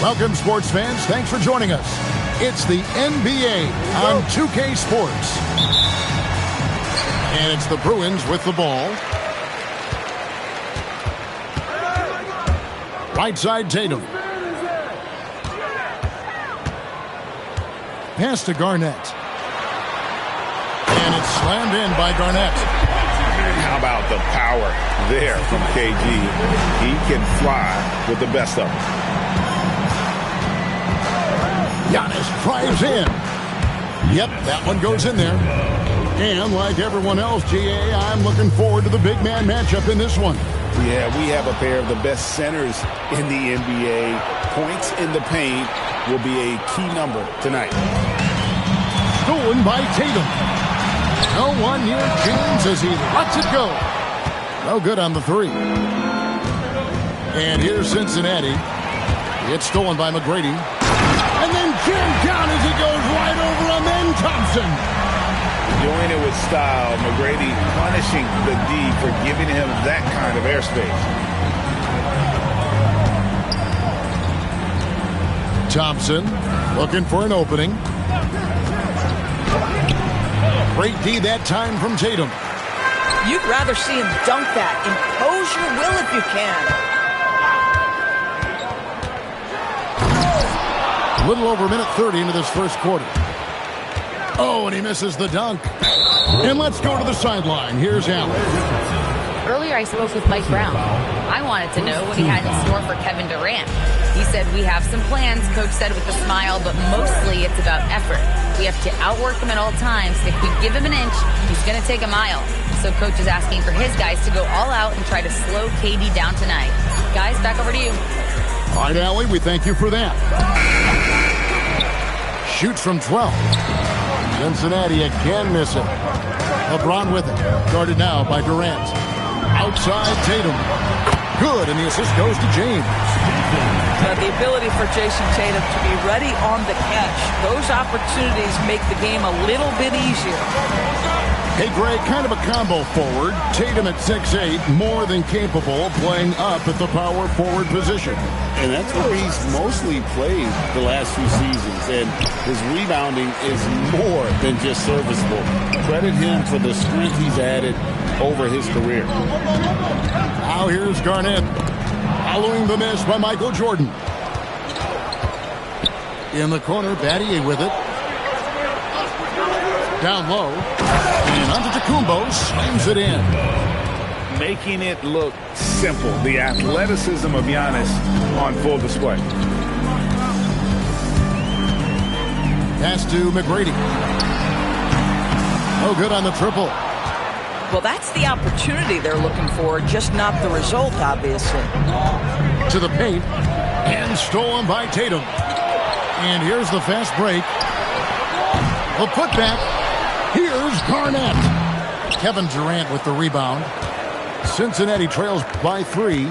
Welcome, sports fans. Thanks for joining us. It's the NBA on 2K Sports. And it's the Bruins with the ball. Right side, Tatum. Pass to Garnett. And it's slammed in by Garnett. How about the power there from KG? He can fly with the best of them. Giannis drives in. Yep, that one goes in there. And like everyone else, GA, I'm looking forward to the big man matchup in this one. Yeah, we have a pair of the best centers in the NBA. Points in the paint will be a key number tonight. Stolen by Tatum. No one near James as he lets it go. No good on the three. And here's Cincinnati. It's stolen by McGrady. And then jammed down as he goes right over him. Then Thompson. Doing it with style. McGrady punishing the D for giving him that kind of airspace. Thompson looking for an opening. Great D that time from Tatum. You'd rather see him dunk that. Impose your will if you can. A little over a minute 30 into this first quarter. Oh, and he misses the dunk. And let's go to the sideline. Here's Allen. Earlier I spoke with Mike Brown. I wanted to know what he had in store for Kevin Durant. He said, we have some plans, Coach said with a smile, but mostly it's about effort. We have to outwork him at all times. If we give him an inch, he's going to take a mile. So Coach is asking for his guys to go all out and try to slow KD down tonight. Guys, back over to you. All right, Allie, we thank you for that. Shoots from 12. Cincinnati again missing. LeBron with it. Guarded now by Durant. Outside Tatum. Good, and the assist goes to James. The ability for Jason Tatum to be ready on the catch. Those opportunities make the game a little bit easier. Hey, Greg, kind of a combo forward. Tatum at 6'8", more than capable of playing up at the power forward position. And that's where he's mostly played the last few seasons. And his rebounding is more than just serviceable. Credit him for the strength he's added over his career. Now here's Garnett. Following the miss by Michael Jordan. In the corner, Battier with it. Down low. And Antetokounmpo slams it in. Making it look simple. The athleticism of Giannis on full display. Pass to McGrady. No good on the triple. Well, that's the opportunity they're looking for, just not the result, obviously. To the paint. And stolen by Tatum. And here's the fast break. The putback. Here's Garnett. Kevin Durant with the rebound. Cincinnati trails by 3.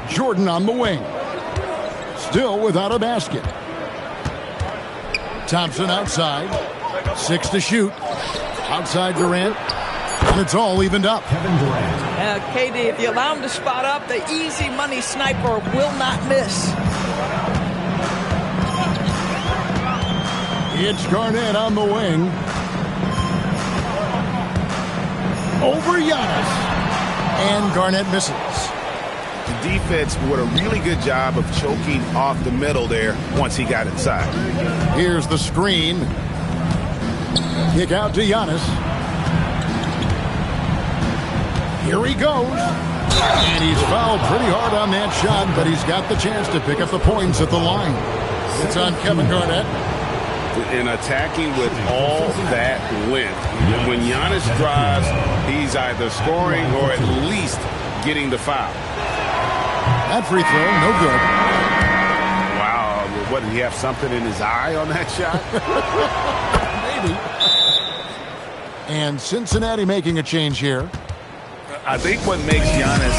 Jordan on the wing. Still without a basket. Thompson outside. 6 to shoot. Outside Durant. And it's all evened up. Kevin Durant. KD, if you allow him to spot up, the easy money sniper will not miss. It's Garnett on the wing. Over Giannis. And Garnett misses. The defense did a really good job of choking off the middle there once he got inside. Here's the screen. Kick out to Giannis. Here he goes. And he's fouled pretty hard on that shot, but he's got the chance to pick up the points at the line. It's on Kevin Garnett. And attacking with all that length. When Giannis drives, he's either scoring or at least getting the foul. That free throw, no good. Wow, what, did he have something in his eye on that shot? Maybe. And Cincinnati making a change here. I think what makes Giannis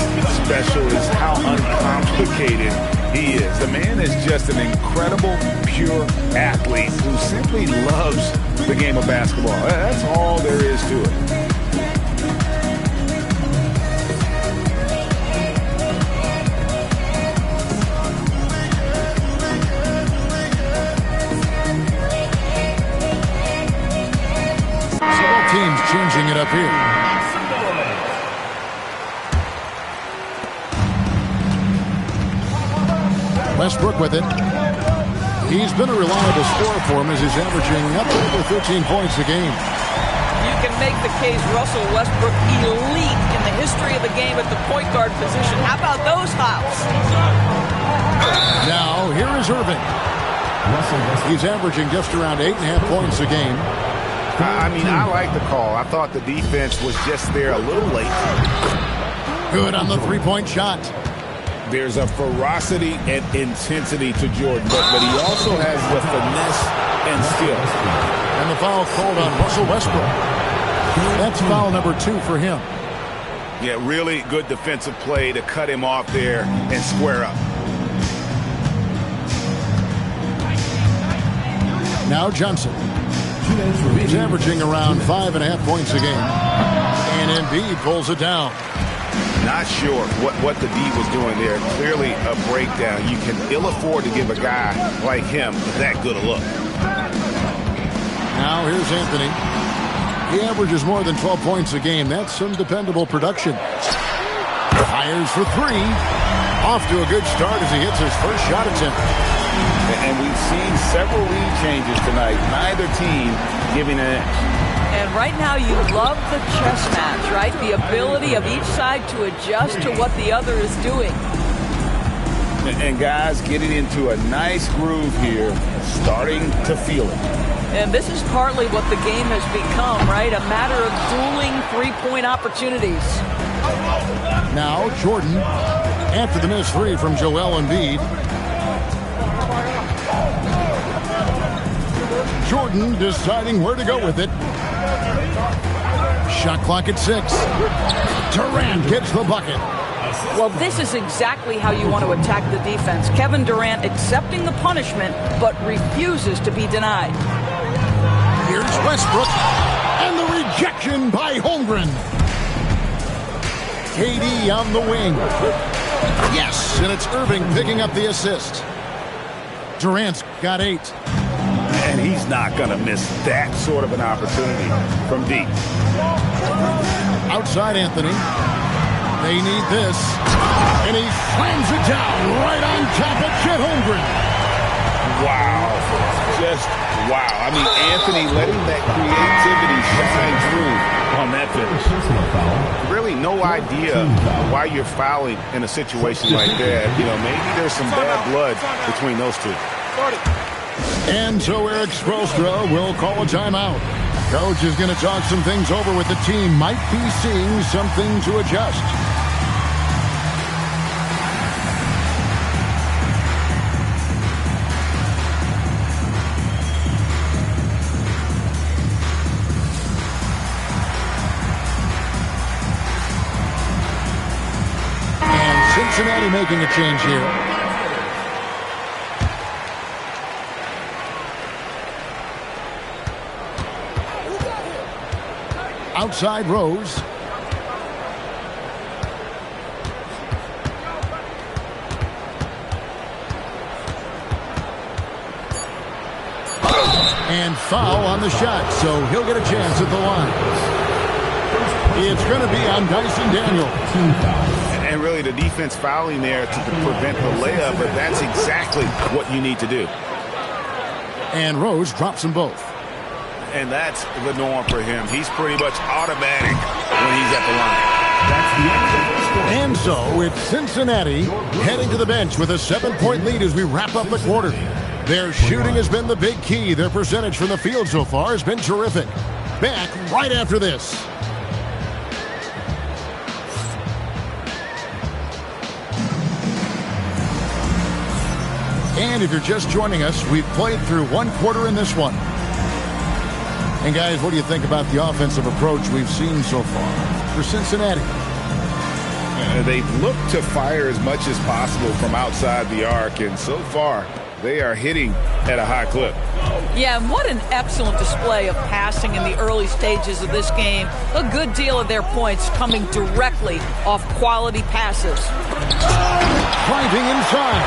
special is how uncomplicated he is. The man is just an incredible, pure athlete who simply loves the game of basketball. That's all there is to it. up here. Westbrook with it. He's been a reliable scorer for him as he's averaging up over 13 points a game. You can make the case Russell Westbrook elite in the history of the game at the point guard position. How about those hops? Now, here is Irving. He's averaging just around 8.5 points a game. I mean, I like the call. I thought the defense was just there a little late. Good on the three-point shot. There's a ferocity and intensity to Jordan, but he also has the finesse and skill. And the foul called on Russell Westbrook. That's foul number 2 for him. Yeah, really good defensive play to cut him off there and square up. Now Johnson. He's averaging around 5.5 points a game. And Embiid pulls it down. Not sure what the D was doing there. Clearly a breakdown. You can ill afford to give a guy like him that good a look. Now here's Anthony. He averages more than 12 points a game. That's some dependable production. Fires for 3. Off to a good start as he hits his first shot attempt. And we've seen several lead changes tonight. Neither team giving an inch. And right now you love the chess match, right? The ability of each side to adjust to what the other is doing. And guys getting into a nice groove here, starting to feel it. And this is partly what the game has become, right? A matter of dueling three-point opportunities. Now Jordan, after the missed 3 from Joel Embiid. Jordan deciding where to go with it. Shot clock at 6. Durant gets the bucket. Well, this is exactly how you want to attack the defense. Kevin Durant accepting the punishment, but refuses to be denied. Here's Westbrook, and the rejection by Holmgren. KD on the wing. Yes, and it's Irving picking up the assist. Durant's got 8. And he's not going to miss that sort of an opportunity from deep. Outside Anthony. They need this. And he slams it down right on top of Chet Holmgren. Wow. Just wow. I mean, Anthony letting that creativity shine through on that finish. Really no idea why you're fouling in a situation like that. You know, maybe there's some bad blood between those two. And so Eric Spoelstra will call a timeout. Coach is going to talk some things over with the team. Might be seeing something to adjust. And Cincinnati making a change here. Outside Rose. And foul on the shot, so he'll get a chance at the line. It's going to be on Dyson Daniel. And really the defense fouling there to prevent the layup, but that's exactly what you need to do. And Rose drops them both. And that's the norm for him. He's pretty much automatic when he's at the line. And so it's Cincinnati heading to the bench with a 7-point lead as we wrap up the quarter. Their shooting has been the big key. Their percentage from the field so far has been terrific. Back right after this. And if you're just joining us, we've played through one quarter in this one. And guys, what do you think about the offensive approach we've seen so far for Cincinnati? They've looked to fire as much as possible from outside the arc, and so far they are hitting at a high clip. Yeah, and what an excellent display of passing in the early stages of this game. A good deal of their points coming directly off quality passes. Driving inside.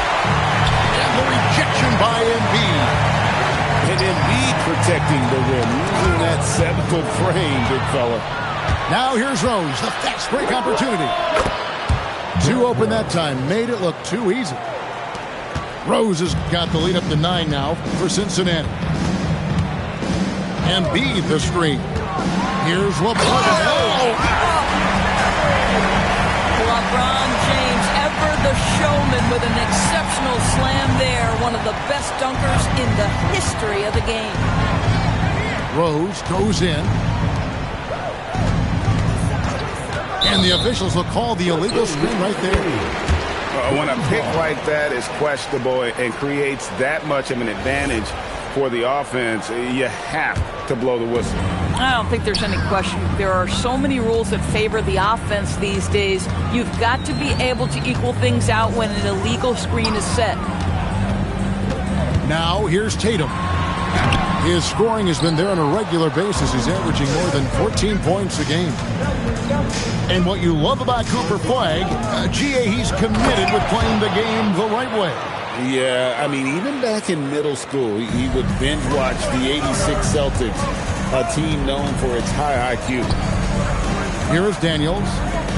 And the rejection by Embiid. And Embiid protecting the rim, using that 7-foot frame, big fella. Now here's Rose, the fast break opportunity. Too open that time, made it look too easy. Rose has got the lead up to 9 now for Cincinnati. Embiid the screen. Here's LeBron. LeBron James, ever the showman, with an exceptional slam there. One of the best dunkers in the history of the game. Rose goes in. And the officials will call the illegal screen right there. When a pick like that is questionable and creates that much of an advantage for the offense, you have to blow the whistle. I don't think there's any question. There are so many rules that favor the offense these days. You've got to be able to equal things out when an illegal screen is set. Now here's Tatum. His scoring has been there on a regular basis. He's averaging more than 14 points a game. And what you love about Cooper Flagg, GA, he's committed with playing the game the right way. Yeah, I mean, even back in middle school, he would binge watch the '86 Celtics, a team known for its high IQ. Here's Daniels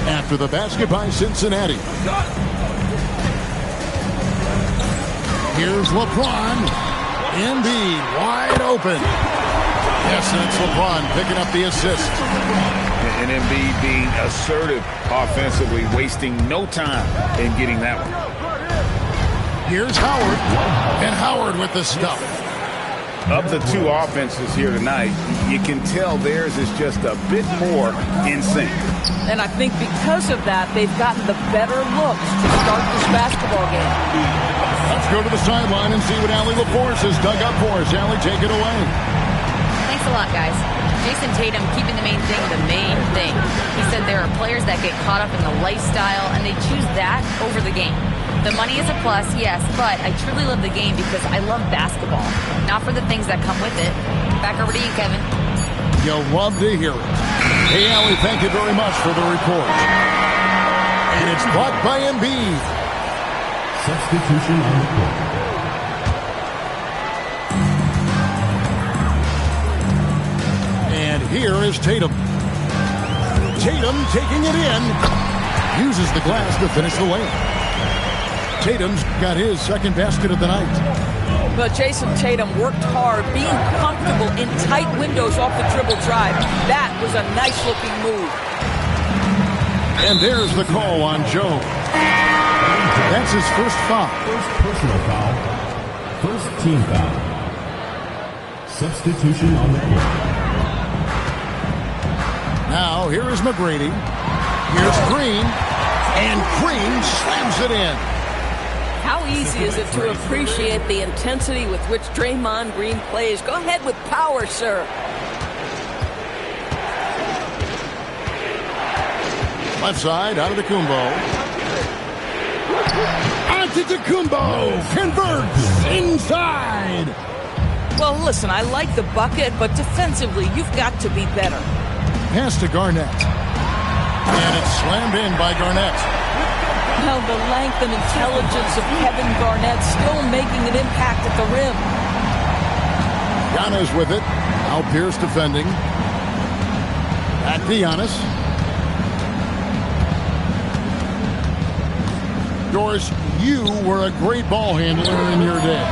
after the basket by Cincinnati. Here's LeBron. Embiid wide open. Yes, and it's LeBron picking up the assist. And Embiid being assertive offensively, wasting no time in getting that one. Here's Howard. And Howard with the stuff. Of the two offenses here tonight, you can tell theirs is just a bit more in sync. And I think because of that, they've gotten the better looks to start this basketball game. Let's go to the sideline and see what Allie LaForce has dug up for us. Allie, take it away. Thanks a lot, guys. Jason Tatum keeping the main thing the main thing. He said there are players that get caught up in the lifestyle, and they choose that over the game. The money is a plus, yes, but I truly love the game because I love basketball, not for the things that come with it. Back over to you, Kevin. You'll love to hear it. Hey, Allie, thank you very much for the report. And it's blocked by Embiid. Substitution on the court. And here is Tatum. Tatum taking it in. Uses the glass to finish the lane. Tatum's got his second basket of the night. But Jason Tatum worked hard, being comfortable in tight windows off the dribble drive. That was a nice-looking move. And there's the call on Joe. That's his first foul. First personal foul. First team foul. Substitution on the court. Now, here is McGrady. Here's Green. And Green slams it in. How easy is it to appreciate the intensity with which Draymond Green plays? Go ahead with power, sir. Left side, Antetokounmpo. Antetokounmpo converts inside. Well, listen, I like the bucket, but defensively, you've got to be better. Pass to Garnett. And it's slammed in by Garnett. Well, the length and intelligence of Kevin Garnett still making an impact at the rim. Giannis with it. Al Pierce defending. Back to Giannis. Doris, you were a great ball handler in your day.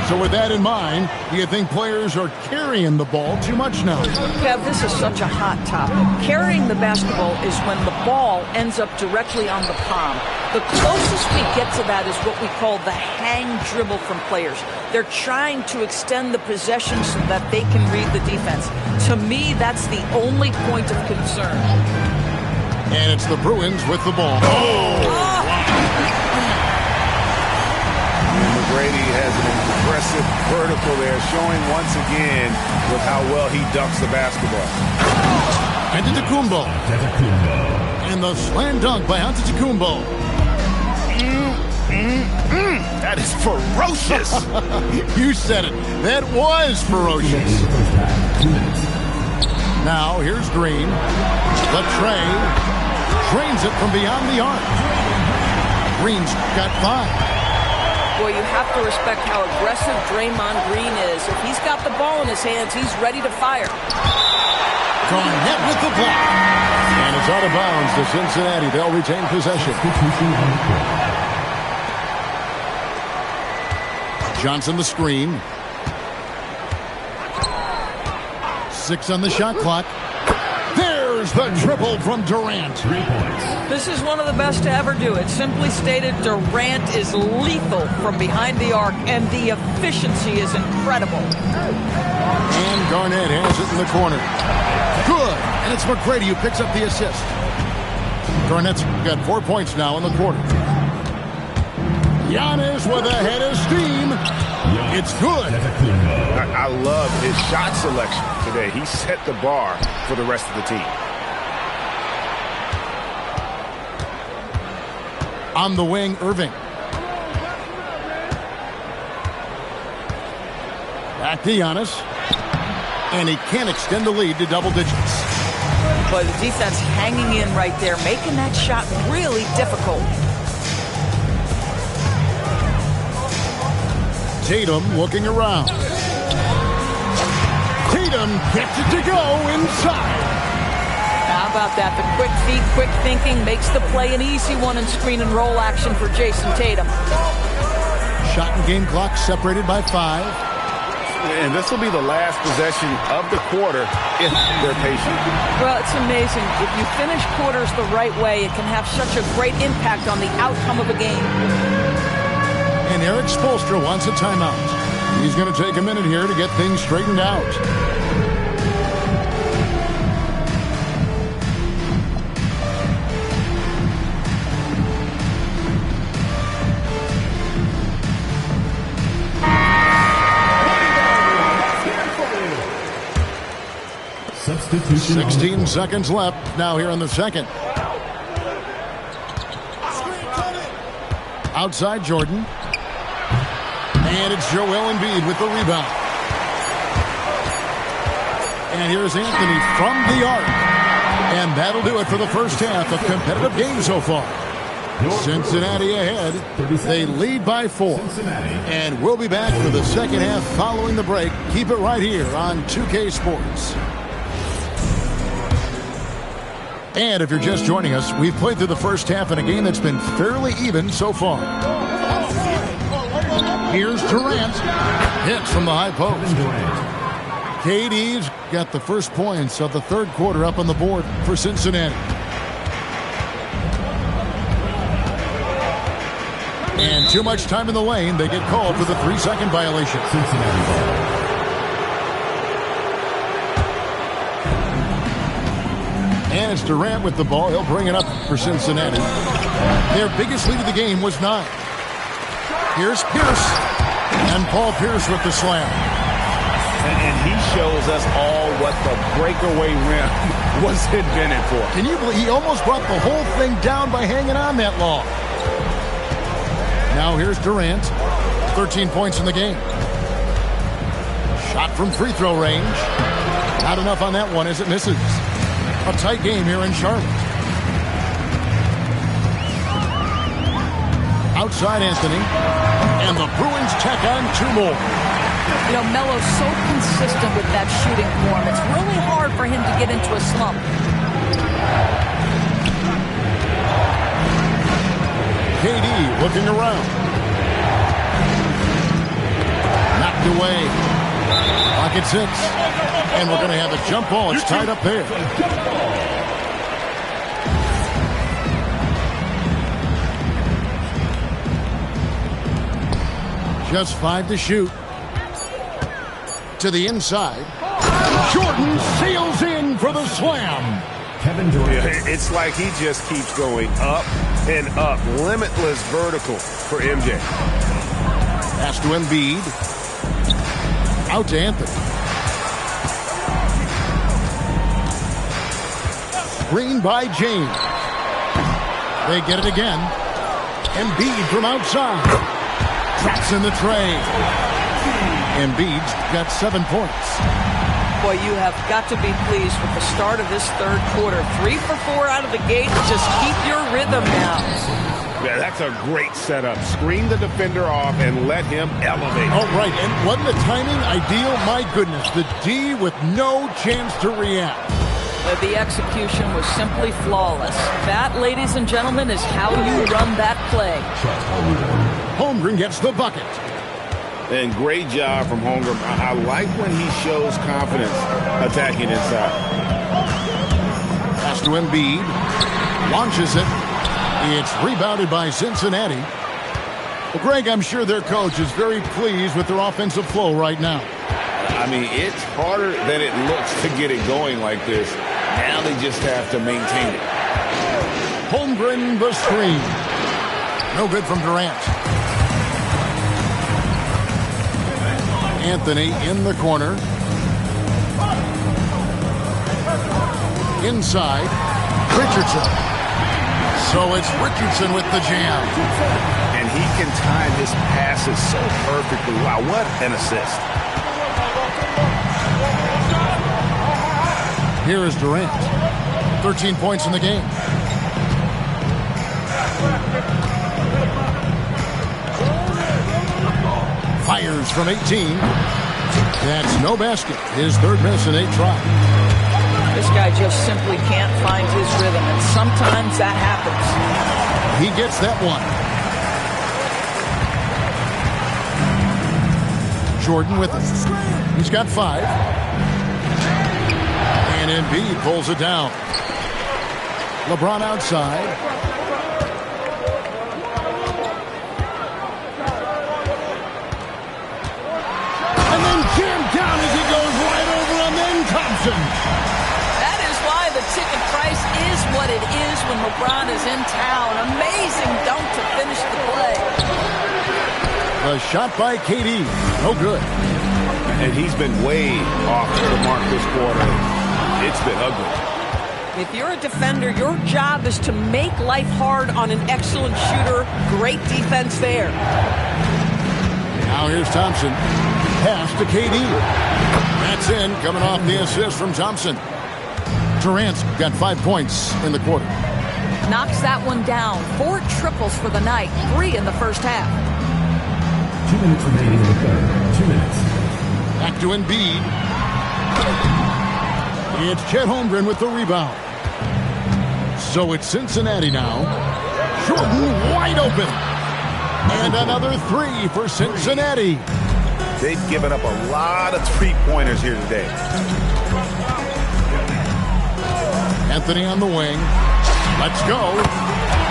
So with that in mind, do you think players are carrying the ball too much now? Kev, this is such a hot topic. Carrying the basketball is when the ball ends up directly on the palm. The closest we get to that is what we call the hang dribble from players. They're trying to extend the possession so that they can read the defense. To me, that's the only point of concern. And it's the Bruins with the ball. McGrady has an impressive vertical there, showing once again with how well he dunks the basketball. Antetokounmpo. And the slam dunk by Antetokounmpo. That is ferocious. You said it. That was ferocious. Now, here's Green. Latrey drains it from beyond the arc. Green's got 5. Boy, you have to respect how aggressive Draymond Green is. If he's got the ball in his hands, he's ready to fire. Garnett with the block. And it's out of bounds to Cincinnati. They'll retain possession. Johnson the screen. 6 on the shot clock. There's the triple from Durant. 3 points. This is one of the best to ever do it. Simply stated, Durant is lethal from behind the arc, and the efficiency is incredible. And Garnett has it in the corner. Good. And it's McGrady who picks up the assist. Garnett's got 4 points now in the quarter. Giannis with a head of steam. It's good. I love his shot selection today. He set the bar for the rest of the team. On the wing, Irving. Back to Giannis. And he can't extend the lead to double digits. But the defense hanging in right there, making that shot really difficult. Tatum looking around. Tatum gets it to go inside. How about that? The quick feet, quick thinking makes the play an easy one in screen and roll action for Jason Tatum. Shot and game clock separated by 5. And this will be the last possession of the quarter if they're patient. Well, it's amazing. If you finish quarters the right way, it can have such a great impact on the outcome of a game. And Eric Spoelstra wants a timeout. He's going to take a minute here to get things straightened out. Substitution. 16 seconds left now here in the second. Outside Jordan. And it's Joel Embiid with the rebound. And here's Anthony from the arc. And that'll do it for the first half of competitive game so far. Cincinnati ahead. They lead by 4. And we'll be back for the second half following the break. Keep it right here on 2K Sports. And if you're just joining us, we've played through the first half in a game that's been fairly even so far. Here's Durant. Hits from the high post. KD's got the first points of the third quarter up on the board for Cincinnati. And too much time in the lane. They get called for the 3-second violation. Cincinnati. And it's Durant with the ball. He'll bring it up for Cincinnati. Their biggest lead of the game was 9. Here's Pierce. And Paul Pierce with the slam. And he shows us all what the breakaway rim was invented for. Can you believe he almost brought the whole thing down by hanging on that long? Now here's Durant. 13 points in the game. Shot from free throw range. Not enough on that one as it misses. A tight game here in Charlotte. Outside Anthony. And the Bruins tack on 2 more. You know, Melo's so consistent with that shooting form. It's really hard for him to get into a slump. KD looking around. Knocked away. Clock at 6. And we're going to have a jump ball. It's tied up there. Just 5 to shoot. To the inside. Jordan sails in for the slam. Kevin Durant. It's like he just keeps going up and up. Limitless vertical for MJ. Pass to Embiid. Out to Anthony. Screen by James. They get it again. Embiid from outside. Traps in the tray. Embiid's got 7 points. Boy, you have got to be pleased with the start of this third quarter. 3 for 4 out of the gate. Just keep your rhythm now. Yeah, that's a great setup. Screen the defender off and let him elevate. Oh, right. And wasn't the timing ideal? My goodness, the D with no chance to react. The execution was simply flawless. That, ladies and gentlemen, is how you run that play. Holmgren gets the bucket. And great job from Holmgren. I like when he shows confidence attacking inside. Pass to Embiid. Launches it. It's rebounded by Cincinnati. Well, Greg, I'm sure their coach is very pleased with their offensive flow right now. I mean, it's harder than it looks to get it going like this. Now they just have to maintain it. Holmgren the screen. No good from Durant. Anthony in the corner. Inside. Richardson. So it's Richardson with the jam. And he can time his passes so perfectly. Wow, what an assist. Here is Durant. 13 points in the game. Fires from 18. That's no basket. His third miss in 8 tries. This guy just simply can't find his rhythm, and sometimes that happens. He gets that one. Jordan with it. He's got 5. And Embiid pulls it down. LeBron outside. And then jammed down as he goes right over him. Then Thompson. That is why the ticket price is what it is when LeBron is in town. Amazing dunk to finish the play. The shot by KD. No good. And he's been way off the mark this quarter. It's been ugly. If you're a defender, your job is to make life hard on an excellent shooter. Great defense there. Now here's Thompson. Pass to KD. That's in, coming off the assist from Thompson. Durant's got 5 points in the quarter. Knocks that one down. 4 triples for the night. 3 in the first half. 2 minutes remaining in the third. 2 minutes. Back to Embiid. It's Chet Holmgren with the rebound. So it's Cincinnati now. Jordan wide open. And another 3 for Cincinnati. They've given up a lot of three-pointers here today. Anthony on the wing. Let's go.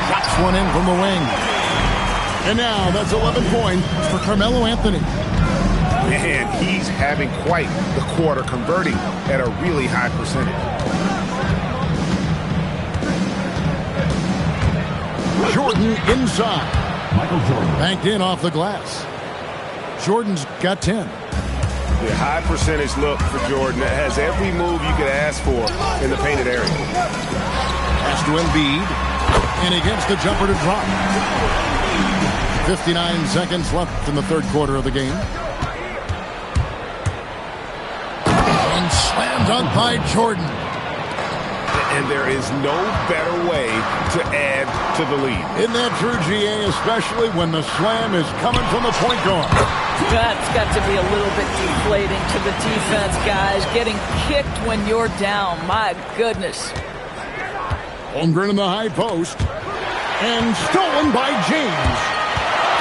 Drops one in from the wing. And now that's 11 points for Carmelo Anthony. And he's having quite the quarter, converting at a really high percentage. Jordan inside. Michael Jordan. Banked in off the glass. Jordan's got 10. The high percentage look for Jordan that has every move you could ask for in the painted area. Pass to Embiid. And he gets the jumper to drop. 59 seconds left in the third quarter of the game. And slam dunk by Jordan. And there is no better way to add to the lead. Isn't that true, GA? Especially when the slam is coming from the point guard. That's got to be a little bit deflating to the defense, guys. Getting kicked when you're down. My goodness. Holmgren in the high post. And stolen by James.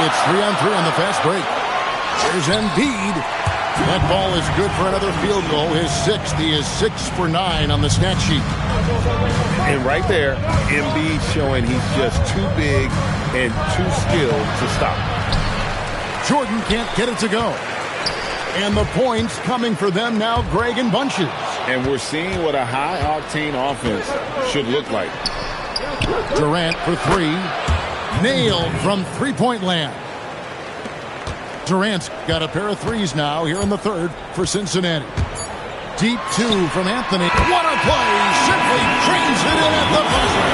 It's 3-on-3 on the fast break. Here's Embiid. That ball is good for another field goal. His 6th. He is 6 for 9 on the stat sheet. And right there, Embiid showing he's just too big and too skilled to stop. Jordan can't get it to go. And the points coming for them now, Greg, in bunches. And we're seeing what a high-octane offense should look like. Durant for 3. Nailed from three-point land. Durant's got a pair of threes now here in the third for Cincinnati. Deep 2 from Anthony. What a play! Simply trains it in at the buzzer.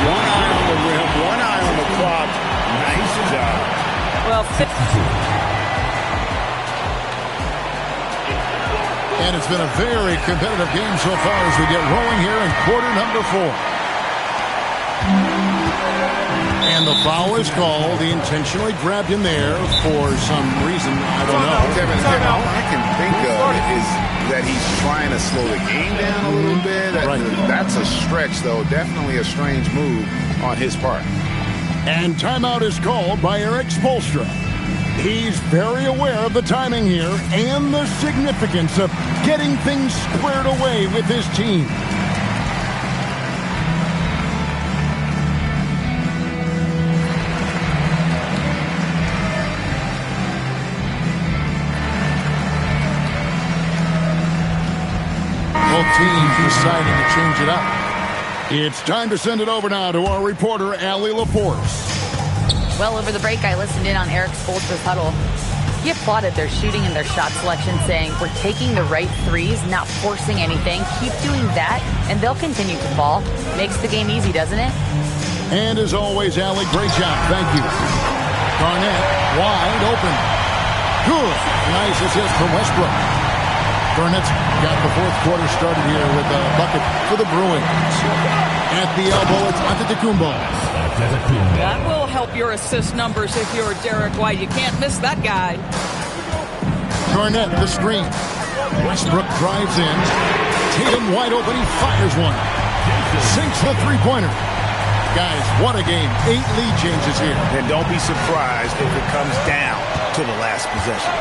One eye on the rim, one eye on the clock. Nice job. Well, and it's been a very competitive game so far as we get rolling here in quarter number 4. And the foul is called. He intentionally grabbed him there for some reason. I don't know. Kevin, all I can think of is that he's trying to slow the game down a little bit. That's a stretch, though. Definitely a strange move on his part. And timeout is called by Erik Spoelstra. He's very aware of the timing here and the significance of getting things squared away with his team. Both teams deciding to change it up. It's time to send it over now to our reporter, Allie LaForce. Well, over the break, I listened in on Erik Spoelstra's huddle. He applauded their shooting and their shot selection, saying, "We're taking the right threes, not forcing anything. Keep doing that, and they'll continue to fall." Makes the game easy, doesn't it? And as always, Allie, great job. Thank you. Garnett, wide open. Good. Nice assist from Westbrook. Garnett's got the fourth quarter started here with a bucket for the Bruins. At the elbow, it's Antetokounmpo. That will help your assist numbers if you're Derek White. You can't miss that guy. Garnett, the screen. Westbrook drives in. Tatum wide open. He fires one. Sinks the three-pointer. Guys, what a game. 8 lead changes here. And don't be surprised if it comes down to the last possession.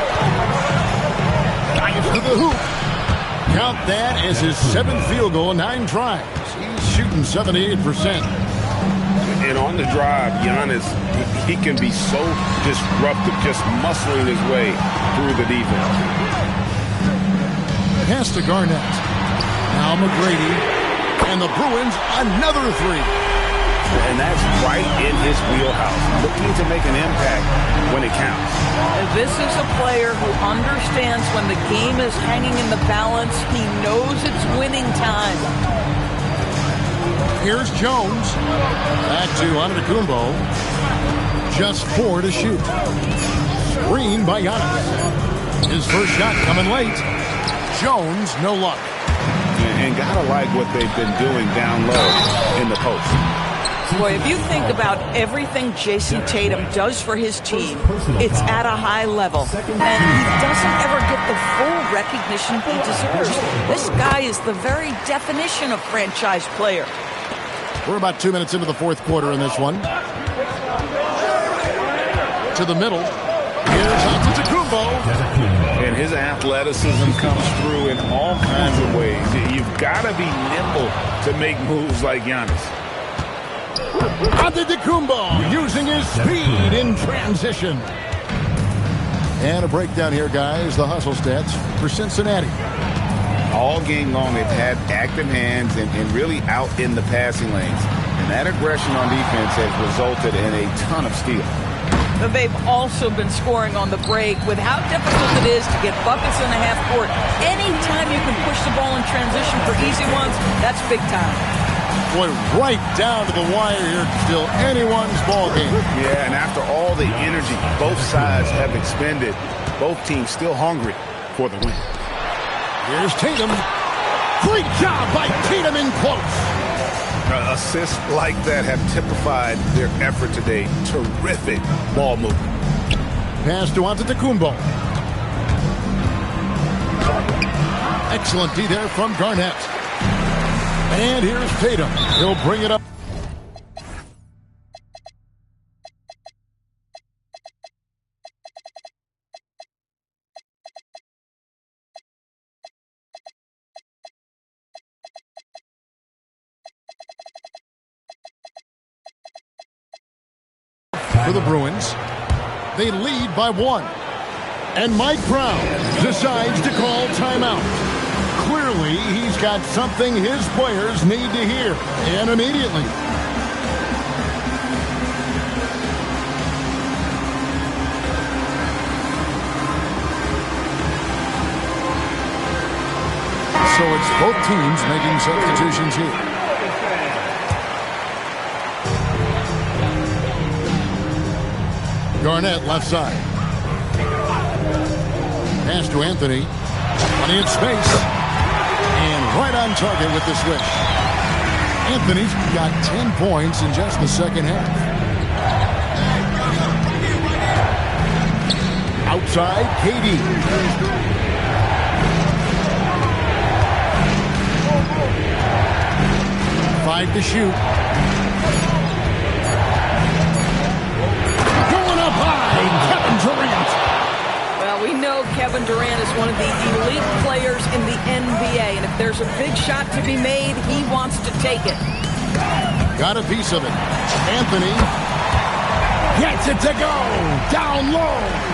Dives to the hoop. Count that as his 7th field goal, 9 tries. He's shooting 78%. And on the drive, Giannis, he can be so disruptive, just muscling his way through the defense. Pass to Garnett. Now McGrady. And the Bruins, another 3. And that's right in his wheelhouse. Looking to make an impact when it counts. This is a player who understands when the game is hanging in the balance. He knows it's winning time. Here's Jones. Back to Antetokounmpo. Just 4 to shoot. Screen by Giannis. His first shot coming late. Jones, no luck. And gotta like what they've been doing down low in the post. Boy, if you think about everything Jason Tatum does for his team, it's at a high level. And he doesn't ever get the full recognition he deserves. This guy is the very definition of franchise player. We're about 2 minutes into the fourth quarter in this one. To the middle. Here's Antetokounmpo. And his athleticism comes through in all kinds of ways. You've got to be nimble to make moves like Giannis. Antetokounmpo using his speed in transition. And a breakdown here, guys. The hustle stats for Cincinnati. All game long, they've had active hands and really out in the passing lanes. And that aggression on defense has resulted in a ton of steals. They've also been scoring on the break. With how difficult it is to get buckets in the half court, anytime you can push the ball in transition for easy ones, that's big time. Boy, right down to the wire here. Still anyone's ball game. Yeah, and after all the energy both sides have expended, both teams still hungry for the win. Here's Tatum. Great job by Tatum in close. Assists like that have typified their effort today. Terrific ball movement. Pass to Antetokounmpo. Excellent D there from Garnett. And here's Tatum. He'll bring it up. For the Bruins. They lead by 1. And Mike Brown decides to call timeout. Clearly, he's got something his players need to hear, and immediately. So it's both teams making substitutions here. Garnett left side. Pass to Anthony. Plenty of space. And right on target with the switch. Anthony's got 10 points in just the second half. Outside, KD. Five to shoot. Going up high, Kevin Durant. Well, we know Kevin Durant is one of the elite players in the NBA, and if there's a big shot to be made, he wants to take it. Got a piece of it. Anthony gets it to go. Down low.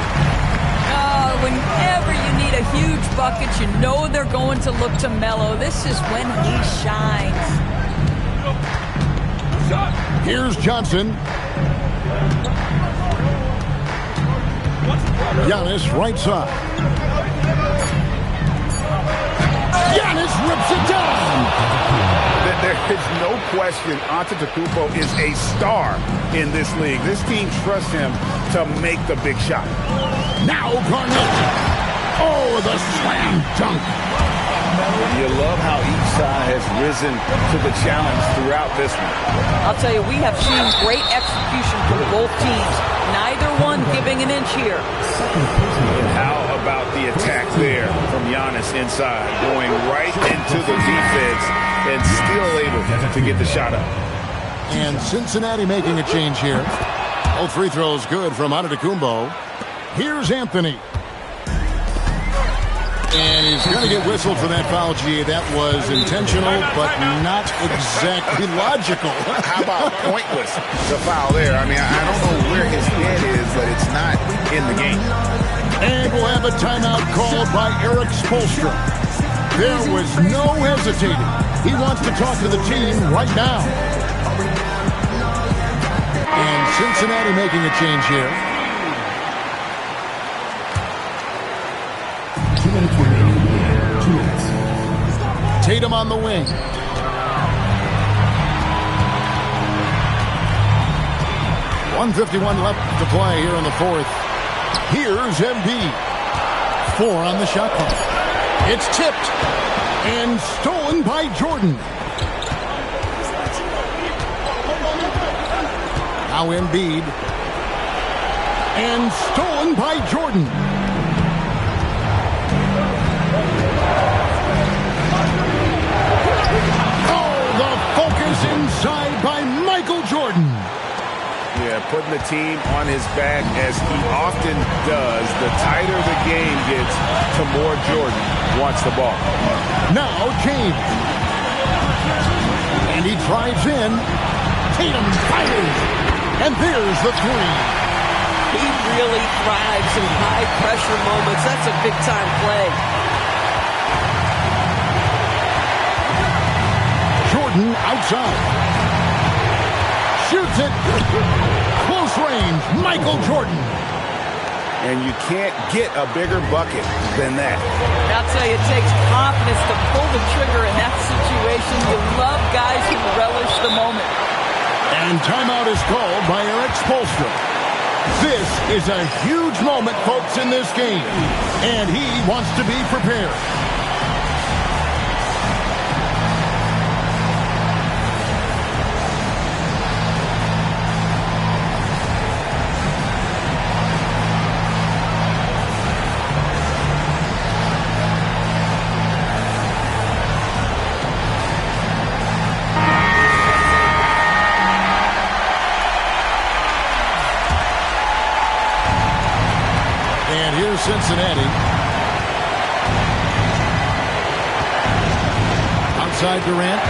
Whenever you need a huge bucket, you know they're going to look to Melo. This is when he shines. Here's Johnson. Giannis right side. Giannis rips it down. There is no question Antetokounmpo is a star in this league. This team trusts him to make the big shot. Now Garnett. Oh, the slam dunk. You love how each side has risen to the challenge throughout this one. I'll tell you, we have seen great execution from both teams. Neither one giving an inch here. And how about the attack there from Giannis inside, going right into the defense and still able to get the shot up. And Cincinnati making a change here. All free throws good from Antetokounmpo. Here's Anthony. And he's going to get whistled for that foul, G. That was intentional, but not exactly logical. How about pointless, the foul there? I mean, I don't know where his head is, but it's not in the game. And we'll have a timeout called by Erik Spoelstra. There was no hesitating. He wants to talk to the team right now. And Cincinnati making a change here. 2 minutes remaining. 2 minutes. Tatum on the wing. .151 left to play here in the fourth. Here's Embiid. 4 on the shot clock. It's tipped and stolen by Jordan. Now Embiid. And stolen by Jordan. Inside by Michael Jordan. Yeah, putting the team on his back as he often does. The tighter the game gets, the more Jordan wants the ball. Now James. And he drives in. Tatum fires. And there's the three. He really thrives in high-pressure moments. That's a big-time play. Jordan outside. Shoots it. Close range. Michael Jordan. And you can't get a bigger bucket than that. I'll tell you, it takes confidence to pull the trigger in that situation. You love guys who relish the moment. And timeout is called by Erik Spoelstra. This is a huge moment, folks, in this game. And he wants to be prepared. Cincinnati. Outside Durant.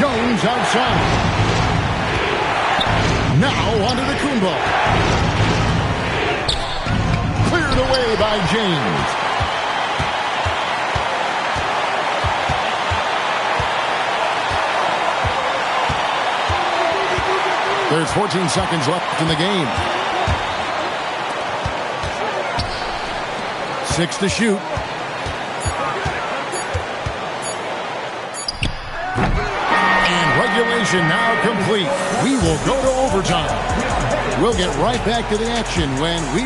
Jones outside. Now onto the Antetokounmpo. Cleared away by James. There's 14 seconds left in the game. 6 to shoot. And regulation now complete. We will go to overtime. We'll get right back to the action when we...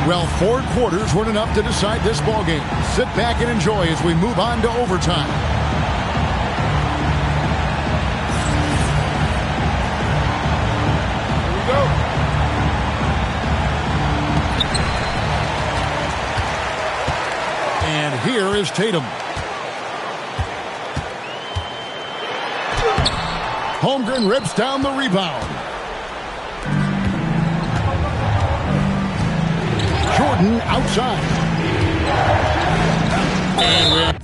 Well, 4 quarters weren't enough to decide this ballgame. Sit back and enjoy as we move on to overtime. Here is Tatum. Holmgren rips down the rebound. Jordan outside. And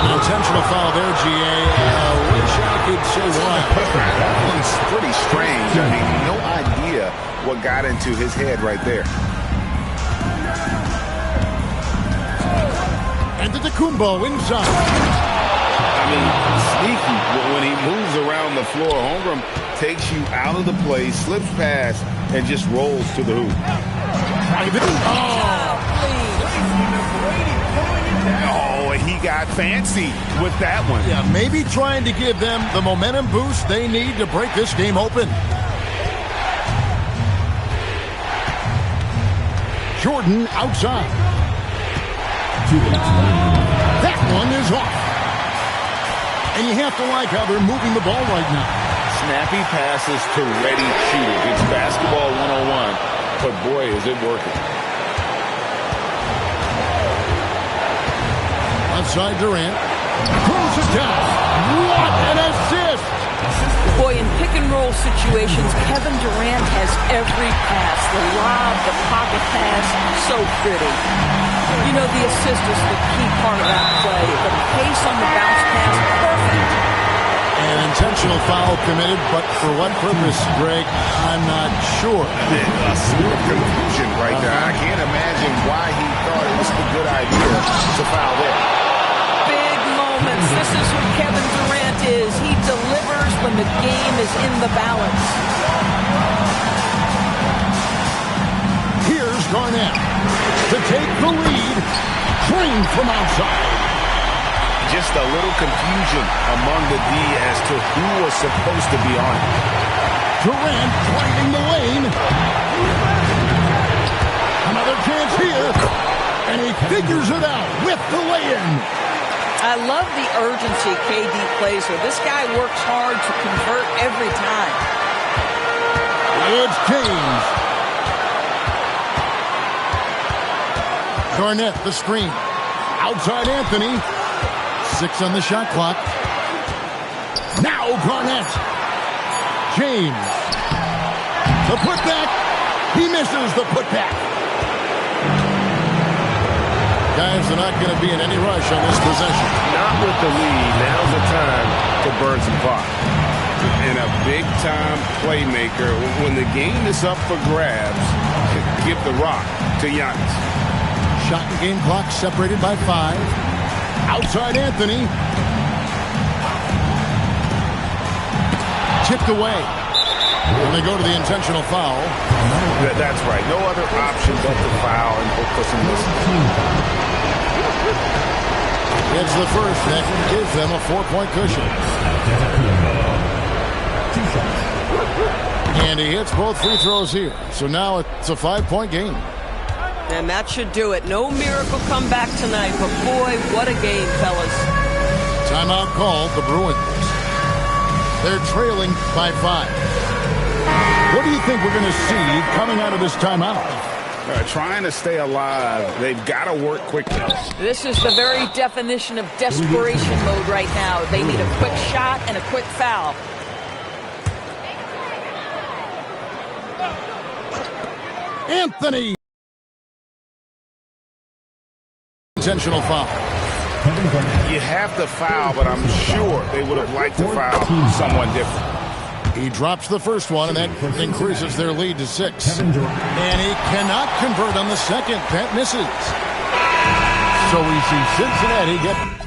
intentional foul there, GA. Wish I could say why. It's pretty strange. I mean, no idea what got into his head right there. And Antetokounmpo inside. I mean, sneaky. When he moves around the floor, Holmgren takes you out of the play, slips past, and just rolls to the hoop. Oh, he got fancy with that one. Yeah, maybe trying to give them the momentum boost they need to break this game open. Jordan outside. That one is off. And you have to like how they're moving the ball right now. Snappy passes to ready shooter. It's basketball 101, but boy, is it working. Outside Durant. Pulls it down. What an assist! Boy, in pick-and-roll situations, Kevin Durant has every pass. The lob, the pocket pass, so pretty. You know, the assist is the key part of that play. The pace on the bounce pass, perfect. An intentional foul committed, but for what purpose, Greg? I'm not sure. A sort of confusion right there. I can't imagine why he thought it was a good idea to foul there. Big moments. This is who Kevin Durant is. He delivers when the game is in the balance. Here's Garnett to take the lead. Trained from outside. Just a little confusion among the D as to who was supposed to be on it. Durant driving the lane. Another chance here. And he figures it out with the lay-in. I love the urgency KD plays with. This guy works hard to convert every time. It's James. Garnett, the screen. Outside Anthony. 6 on the shot clock. Now Garnett. James. The putback. He misses the putback. Guys are not going to be in any rush on this possession. Not with the lead. Now's the time to burn some clock. And a big-time playmaker. When the game is up for grabs, give the rock to Giannis. Shot and game clock separated by 5. Outside Anthony. Tipped away. And they go to the intentional foul. That's right. No other option but to foul and hope for some misses. It's the first that gives them a 4-point cushion. And he hits both free throws here. So now it's a 5-point game. And that should do it. No miracle comeback tonight, but boy, what a game, fellas. Timeout called, the Bruins. They're trailing by 5. What do you think we're going to see coming out of this timeout? Trying to stay alive. They've got to work quickly. This is the very definition of desperation mode right now. They need a quick shot and a quick foul. Anthony. Intentional foul. You have to foul, but I'm sure they would have liked to foul someone different. He drops the first one, and that increases their lead to 6. And he cannot convert on the second. That misses. So we see Cincinnati get...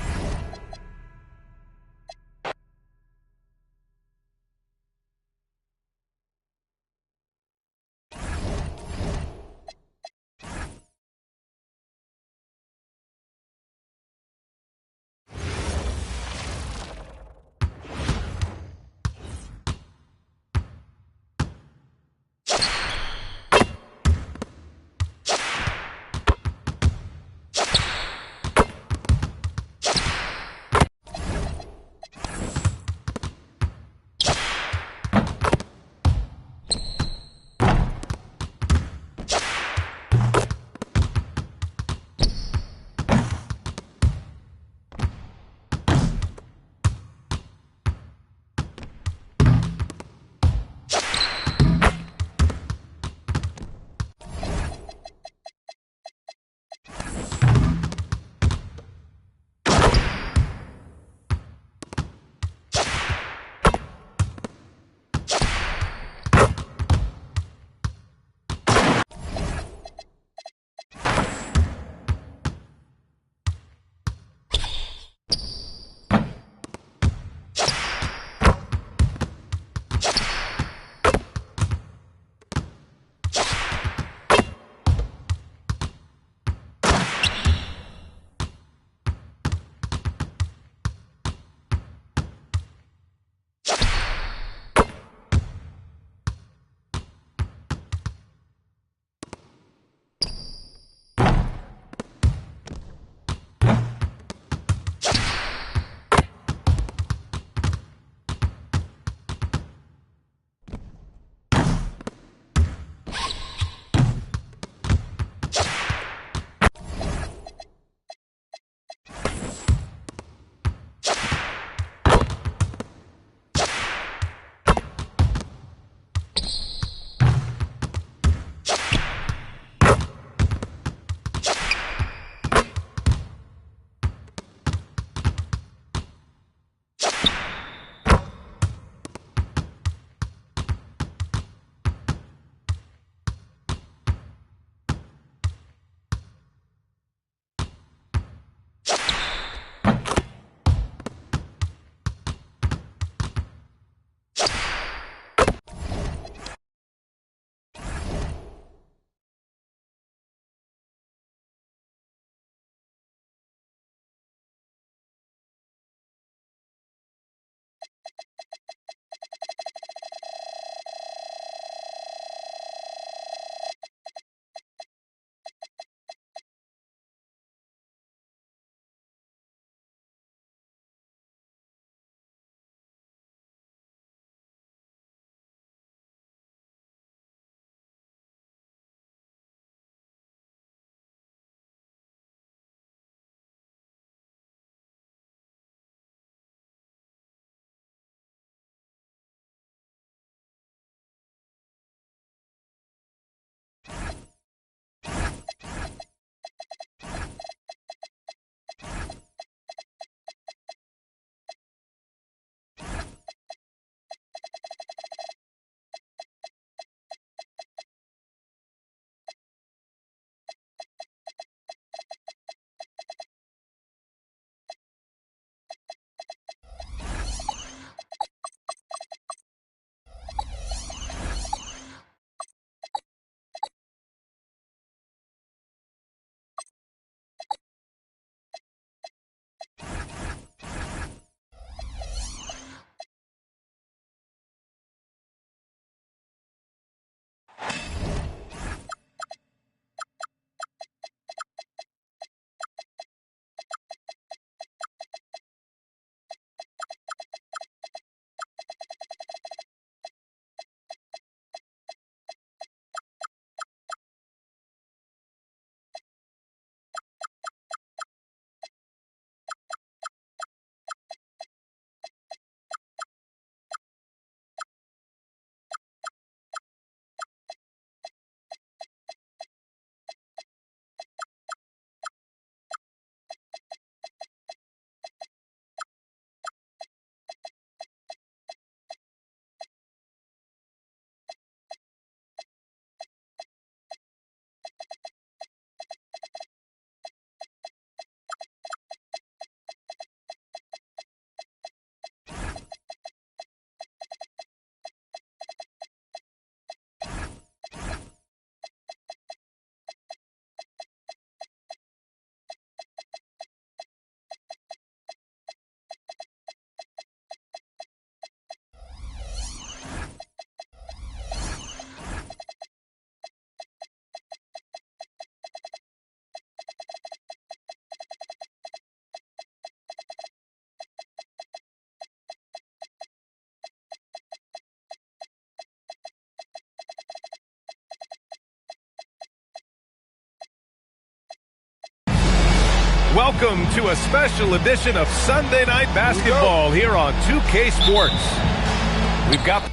Welcome to a special edition of Sunday Night Basketball here on 2K Sports. We've got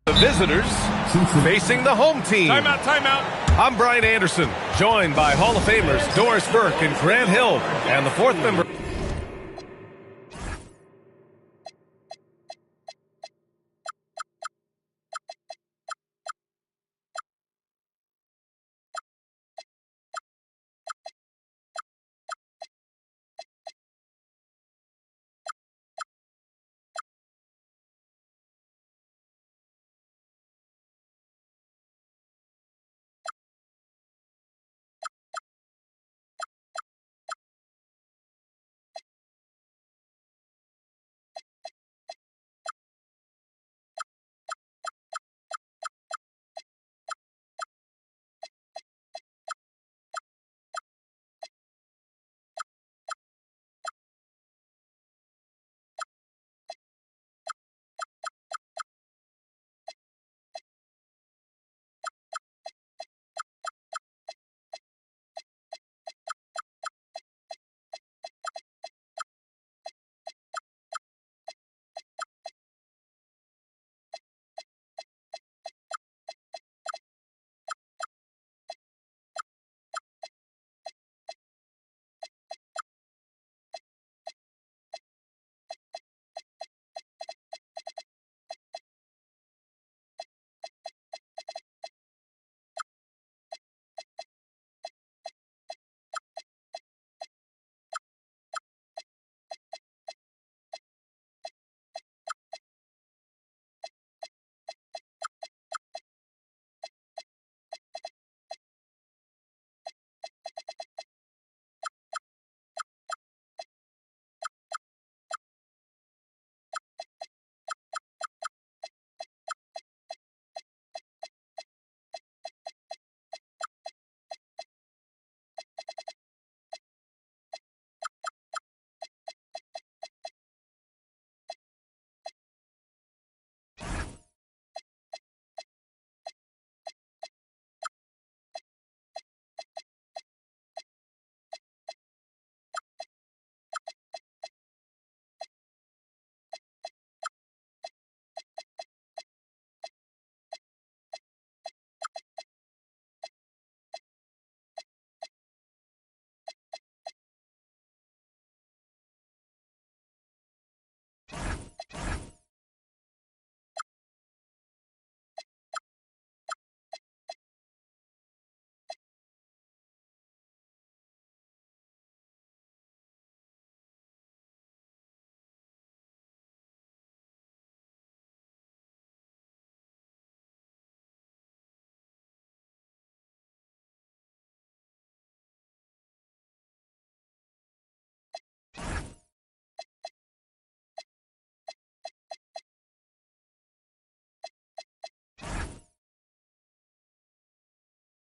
the visitors facing the home team. Timeout. I'm Brian Anderson, joined by Hall of Famers Doris Burke and Grant Hill, and the fourth member.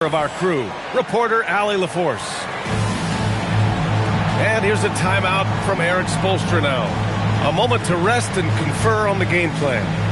Of our crew, reporter Allie LaForce. And here's a timeout from Eric Spoelstra now. A moment to rest and confer on the game plan.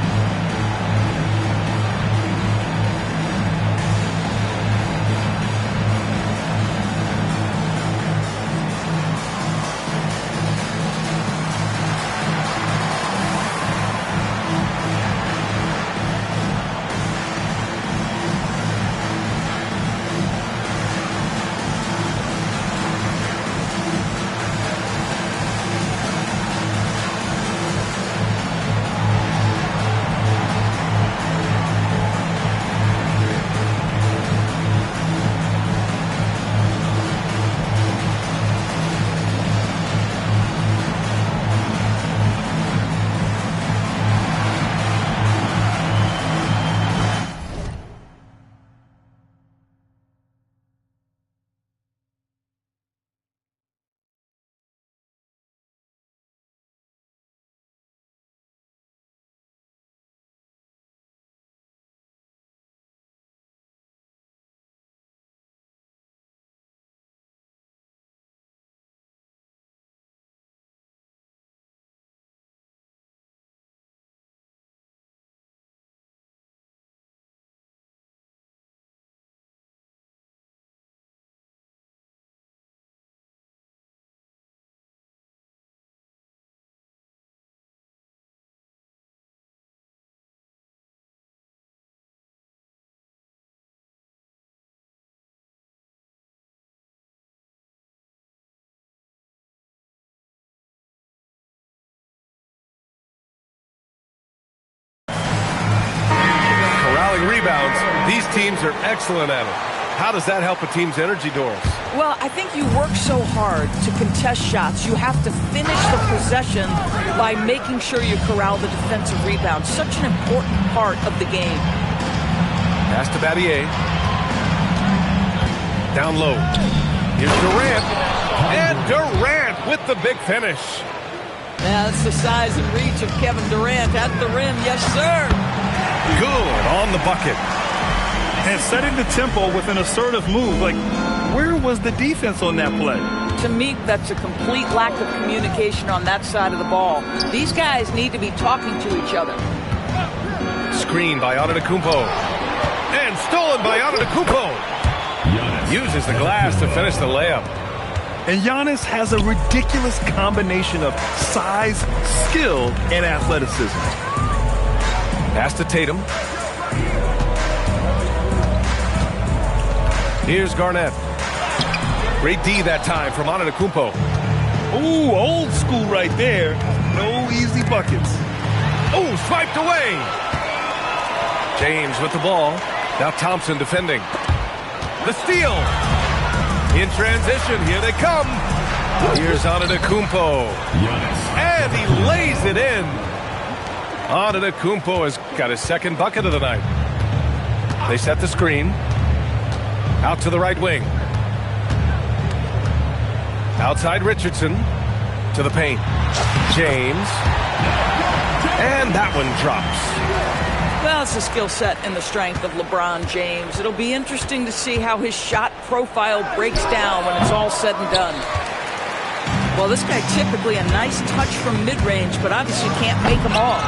rebounds. These teams are excellent at it. How does that help a team's energy, Doris? Well, I think you work so hard to contest shots. You have to finish the possession by making sure you corral the defensive rebound. Such an important part of the game. Pass to Battier. Down low. Here's Durant. And Durant with the big finish. Yeah, that's the size and reach of Kevin Durant at the rim. Yes, sir. Good on the bucket. And setting the tempo with an assertive move. Like, where was the defense on that play? To me, that's a complete lack of communication on that side of the ball. These guys need to be talking to each other. Screen by Antetokounmpo. And stolen by Antetokounmpo. Uses the glass to finish the layup. And Giannis has a ridiculous combination of size, skill, and athleticism. Pass to Tatum. Here's Garnett. Great D that time from Antetokounmpo. Ooh, old school right there. No easy buckets. Oh, swiped away. James with the ball. Now Thompson defending. The steal. In transition, here they come. Here's Antetokounmpo. And he lays it in. Antetokounmpo has got his second bucket of the night. They set the screen. Out to the right wing. Outside Richardson. To the paint. James. And that one drops. Well, it's the skill set and the strength of LeBron James. It'll be interesting to see how his shot profile breaks down when it's all said and done. Well, this guy typically a nice touch from mid-range, but obviously can't make them all.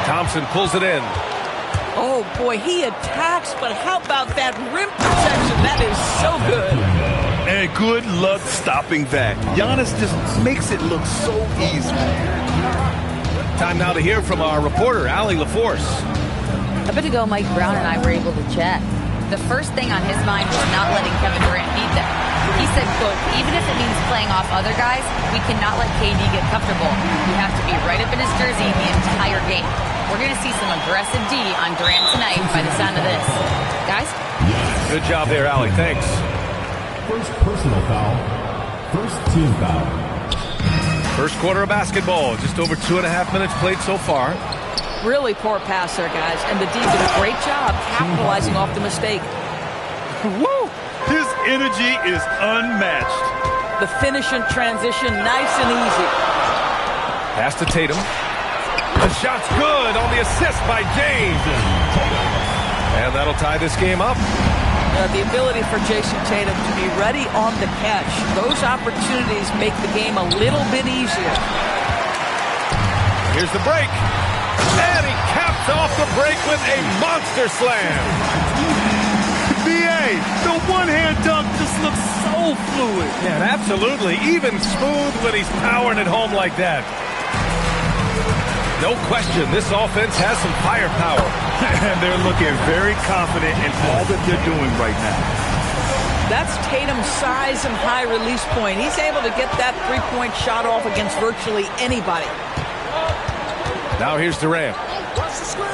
Thompson pulls it in. Oh, boy, he attacks, but how about that rim protection? That is so good. And good luck stopping that. Giannis just makes it look so easy. Time now to hear from our reporter, Allie LaForce. A bit ago, Mike Brown and I were able to chat. The first thing on his mind was not letting Kevin Durant beat them. He said, quote, even if it means playing off other guys, we cannot let KD get comfortable. We have to be right up in his jersey the entire game. We're going to see some aggressive D on Durant tonight by the sound of this. Guys? Good job there, Allie. Thanks. First personal foul. First team foul. First quarter of basketball. Just over 2.5 minutes played so far. Really poor pass there, guys. And the D did a great job capitalizing off the mistake. Woo! His energy is unmatched. The finish and transition, nice and easy. Pass to Tatum. The shot's good on the assist by James. And that'll tie this game up. The ability for Jason Tatum to be ready on the catch. Those opportunities make the game a little bit easier. Here's the break. And he caps off the break with a monster slam. B.A., the one-hand dunk just looks so fluid. Yeah, absolutely. Even smooth when he's powering it home like that. No question, this offense has some firepower. And they're looking very confident in all that they're doing right now. That's Tatum's size and high release point. He's able to get that three-point shot off against virtually anybody. Now here's Durant.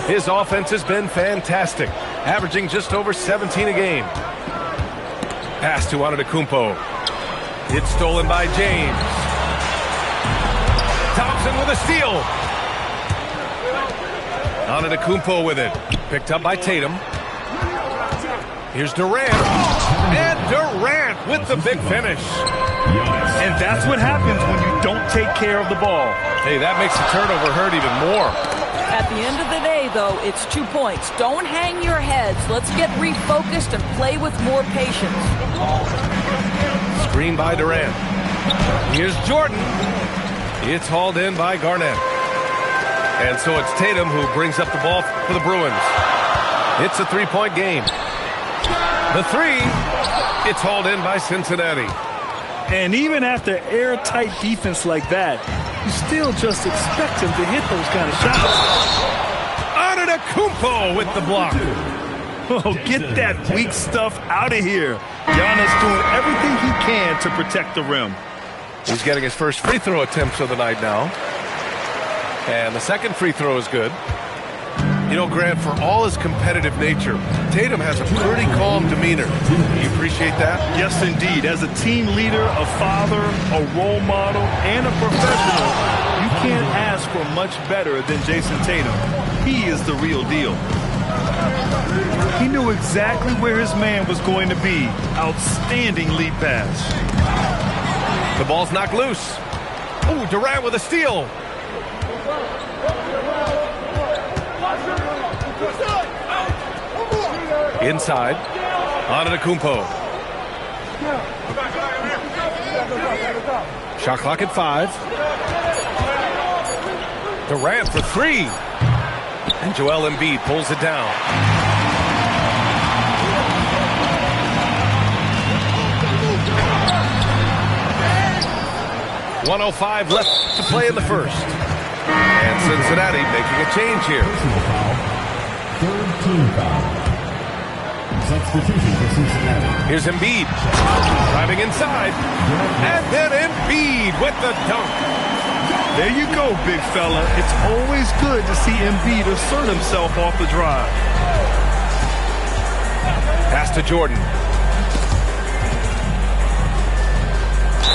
His offense has been fantastic, averaging just over 17 a game. Pass to Antetokounmpo. It's stolen by James. Thompson with a steal. Antetokounmpo with it. Picked up by Tatum. Here's Durant. And Durant with the big finish. And that's what happens when you don't take care of the ball. Hey, that makes the turnover hurt even more. At the end of the day, though, it's 2 points. Don't hang your heads. Let's get refocused and play with more patience. Screen by Durant. Here's Jordan. It's hauled in by Garnett. And so it's Tatum who brings up the ball for the Bruins. It's a three-point game. The three, it's hauled in by Cincinnati. And even after airtight defense like that, you still just expect him to hit those kind of shots. Antetokounmpo with the block. Oh, get that weak stuff out of here. Giannis doing everything he can to protect the rim. He's getting his first free throw attempts of the night now. And the second free throw is good. You know, Grant, for all his competitive nature, Tatum has a pretty calm demeanor. You appreciate that? Yes, indeed. As a team leader, a father, a role model, and a professional, you can't ask for much better than Jason Tatum. He is the real deal. He knew exactly where his man was going to be. Outstanding lead pass. The ball's knocked loose. Ooh, Durant with a steal. Inside. Antetokounmpo. Shot clock at 5. Durant for 3. And Joel Embiid pulls it down. .105 left to play in the first. And Cincinnati making a change here. Personal foul. Third team foul. Substitution for Cincinnati. Here's Embiid. Driving inside. And then Embiid with the dunk. There you go, big fella. It's always good to see Embiid assert himself off the drive. Pass to Jordan.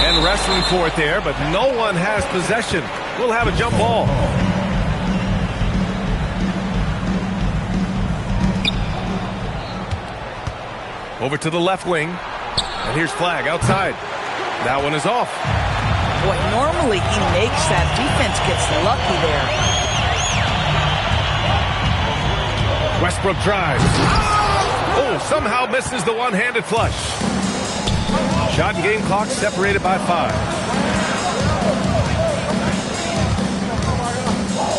And wrestling for it there, but no one has possession. We'll have a jump ball. Over to the left wing. And here's Flag outside. That one is off. Boy, normally he makes that. Defense gets lucky there. Westbrook drives. Oh, somehow misses the one-handed flush. Shot and game clock separated by 5.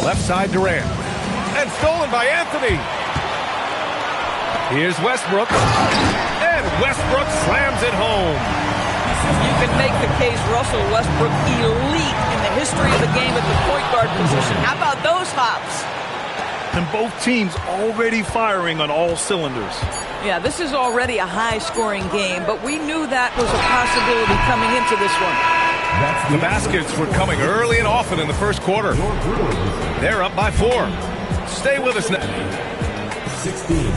Left side Durant. And stolen by Anthony. Here's Westbrook. And Westbrook slams it home. You can make the case Russell Westbrook elite in the history of the game at the point guard position. How about those hops? And both teams already firing on all cylinders. Yeah, this is already a high-scoring game, but we knew that was a possibility coming into this one. The baskets were coming early and often in the first quarter. They're up by 4. Stay with us now. 16.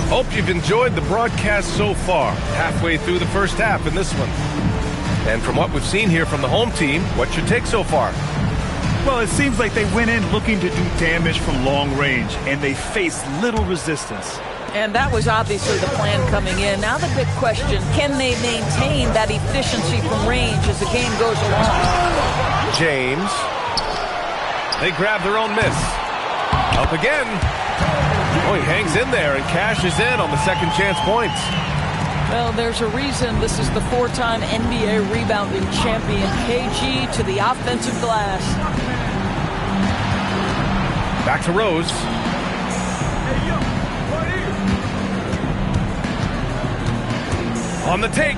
Hope you've enjoyed the broadcast so far. Halfway through the first half in this one. And from what we've seen here from the home team, what's your take so far? Well, it seems like they went in looking to do damage from long range, and they faced little resistance. And that was obviously the plan coming in. Now the big question, can they maintain that efficiency from range as the game goes along? James. They grab their own miss. Up again. Oh, he hangs in there and cashes in on the second chance points. Well, there's a reason this is the 4-time NBA rebounding champion, KG, to the offensive glass. Back to Rose. On the take.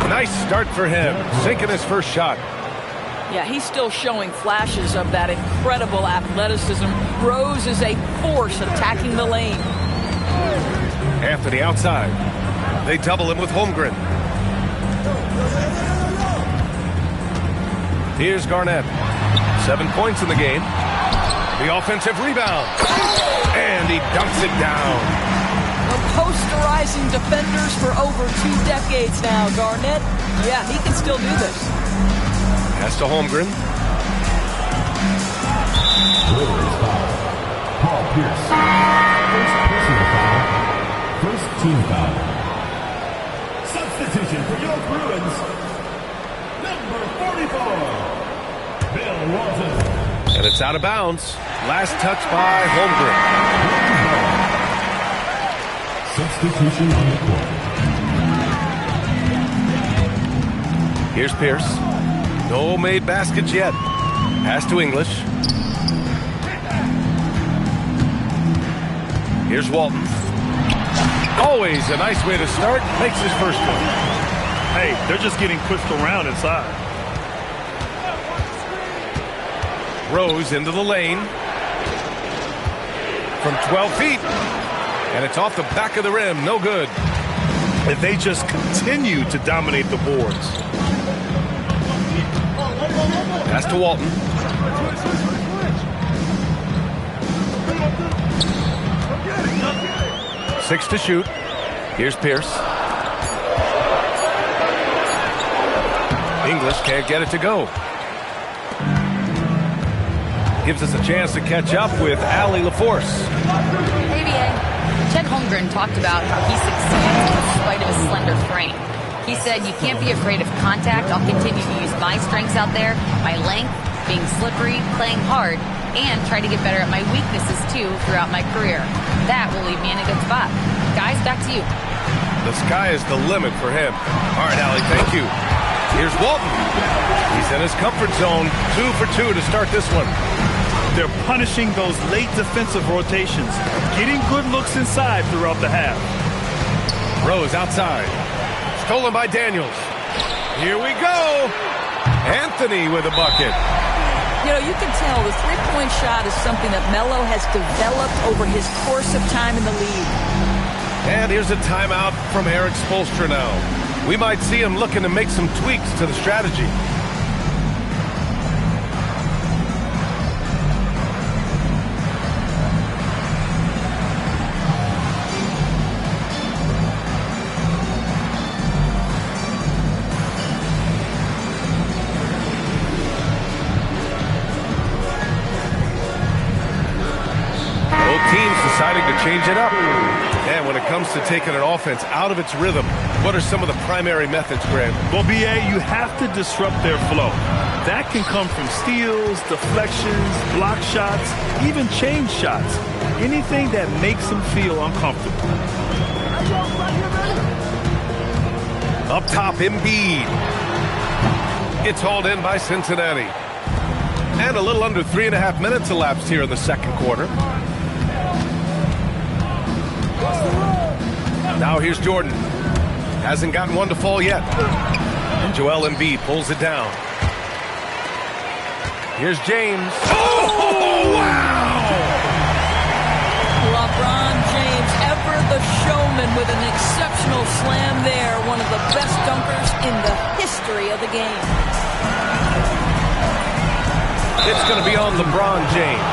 Nice start for him. Sinking his first shot. Yeah, he's still showing flashes of that incredible athleticism. Rose is a force attacking the lane. Anthony outside. They double him with Holmgren. Here's Garnett. 7 points in the game. The offensive rebound. And he dunks it down. Posterizing defenders for over 2 decades now. Garnett, yeah, he can still do this. Pass to Holmgren. Paul Pierce. First personal foul. First team foul. Substitution for York Bruins. Number 44. Bill Walton. And it's out of bounds. Last touch by Holmgren. Substitution on the court. Here's Pierce. No made baskets yet. Pass to English. Here's Walton. Always a nice way to start. Makes his first one. Hey, they're just getting pushed around inside. Rose into the lane. From 12 feet. And it's off the back of the rim. No good. And they just continue to dominate the boards. Pass to Walton. Six to shoot. Here's Pierce. English can't get it to go. Gives us a chance to catch up with Allie LaForce. Hey, BA. Chet Holmgren talked about how he succeeds in spite of his slender frame. He said, "You can't be afraid of contact. I'll continue to use my strengths out there, my length, being slippery, playing hard, and try to get better at my weaknesses, too, throughout my career. That will leave me in a good spot." Guys, back to you. The sky is the limit for him. All right, Allie, thank you. Here's Walton. He's in his comfort zone. 2 for 2 to start this one. They're punishing those late defensive rotations, getting good looks inside throughout the half. Rose outside. Stolen by Daniels. Here we go. Anthony with a bucket. You know, you can tell the three-point shot is something that Melo has developed over his course of time in the league. And here's a timeout from Eric Spoelstra now. We might see him looking to make some tweaks to the strategy. Deciding to change it up. And when it comes to taking an offense out of its rhythm, what are some of the primary methods, Grant? Well, BA, you have to disrupt their flow. That can come from steals, deflections, block shots, even change shots. Anything that makes them feel uncomfortable. Up top, Embiid. It's hauled in by Cincinnati. And a little under 3.5 minutes elapsed here in the second quarter. Now here's Jordan. Hasn't gotten one to fall yet. And Joel Embiid pulls it down. Here's James. Oh, wow! LeBron James, ever the showman, with an exceptional slam there. One of the best dunkers in the history of the game. It's going to be on LeBron James.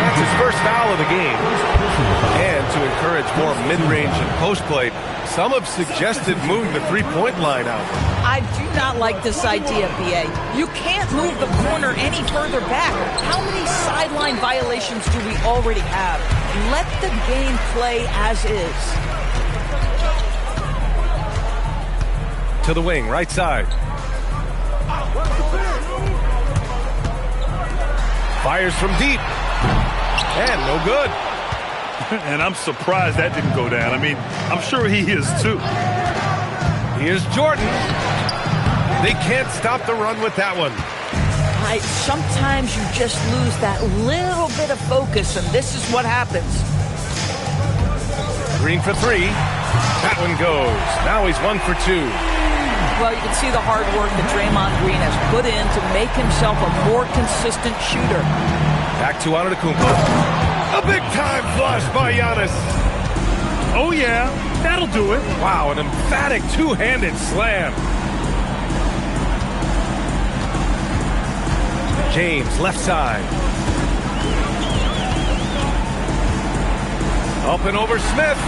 That's his first foul of the game. And to encourage more mid-range and post-play, some have suggested moving the three-point line out. I do not like this idea, BA. You can't move the corner any further back. How many sideline violations do we already have? Let the game play as is. To the wing, right side. Fires from deep. And no good. And I'm surprised that didn't go down. I mean, I'm sure he is too. Here's Jordan. They can't stop the run with that one. Sometimes you just lose that little bit of focus, and this is what happens. Green for three. That one goes. Now he's 1 for 2. Well, you can see the hard work that Draymond Green has put in to make himself a more consistent shooter. Back to Antetokounmpo. A big-time flush by Giannis. Oh, yeah. That'll do it. Wow, an emphatic two-handed slam. James, left side. Up and over Smith.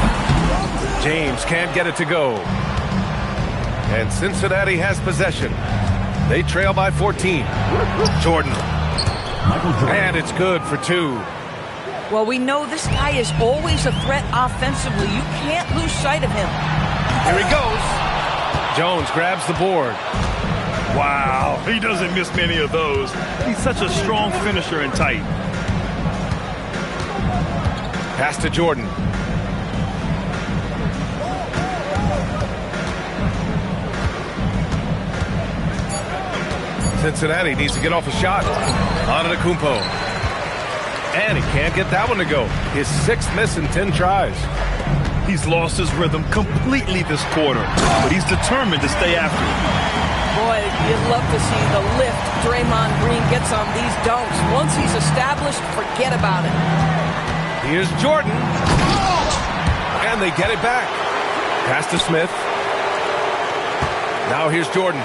James can't get it to go. And Cincinnati has possession. They trail by 14. Jordan. And it's good for 2. Well, we know this guy is always a threat offensively. You can't lose sight of him. Here he goes. Jones grabs the board. Wow, he doesn't miss many of those. He's such a strong finisher and tight. Pass to Jordan. Cincinnati needs to get off a shot. Antetokounmpo. And he can't get that one to go. His 6th miss in 10 tries. He's lost his rhythm completely this quarter, but he's determined to stay after it. Boy, you'd love to see the lift Draymond Green gets on these dunks. Once he's established, forget about it. Here's Jordan. And they get it back. Pass to Smith. Now here's Jordan.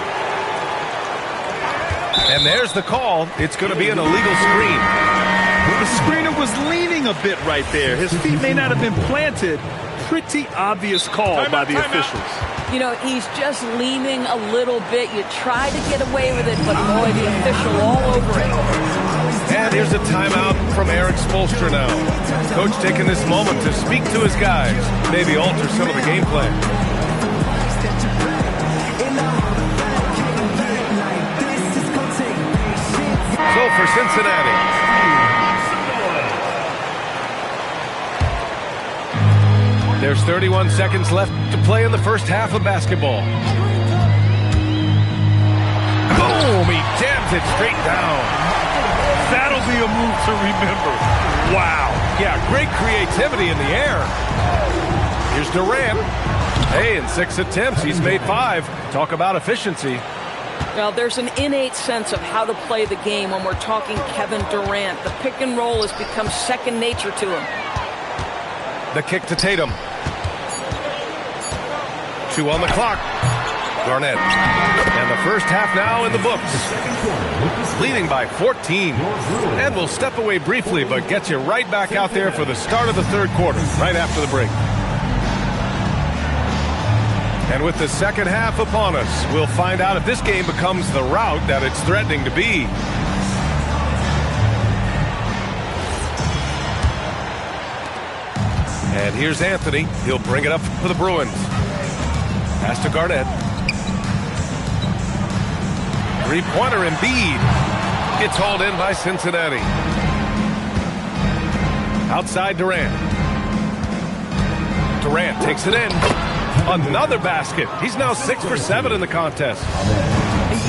And there's the call. It's going to be an illegal screen. The screener was leaning a bit right there. His feet may not have been planted. Pretty obvious call by the officials. You know, he's just leaning a little bit. You try to get away with it, but boy, the official all over it. And here's a timeout from Eric Spoelstra now. Coach taking this moment to speak to his guys, maybe alter some of the game plan. So for Cincinnati, there's 31 seconds left to play in the first half of basketball. Boom! He jams it straight down. That'll be a move to remember. Wow. Yeah, great creativity in the air. Here's Durant. Hey, in 6 attempts, he's made 5. Talk about efficiency. Well, there's an innate sense of how to play the game when we're talking Kevin Durant. The pick and roll has become second nature to him. The kick to Tatum. 2 on the clock. Garnett. And the first half now in the books. Leading by 14. And we'll step away briefly, but get you right back out there for the start of the third quarter, right after the break. And with the second half upon us, we'll find out if this game becomes the rout that it's threatening to be. And here's Anthony. He'll bring it up for the Bruins. Pass to Garnett. Three-pointer Embiid. Gets hauled in by Cincinnati. Outside Durant. Durant takes it in. Another basket. He's now 6 for 7 in the contest.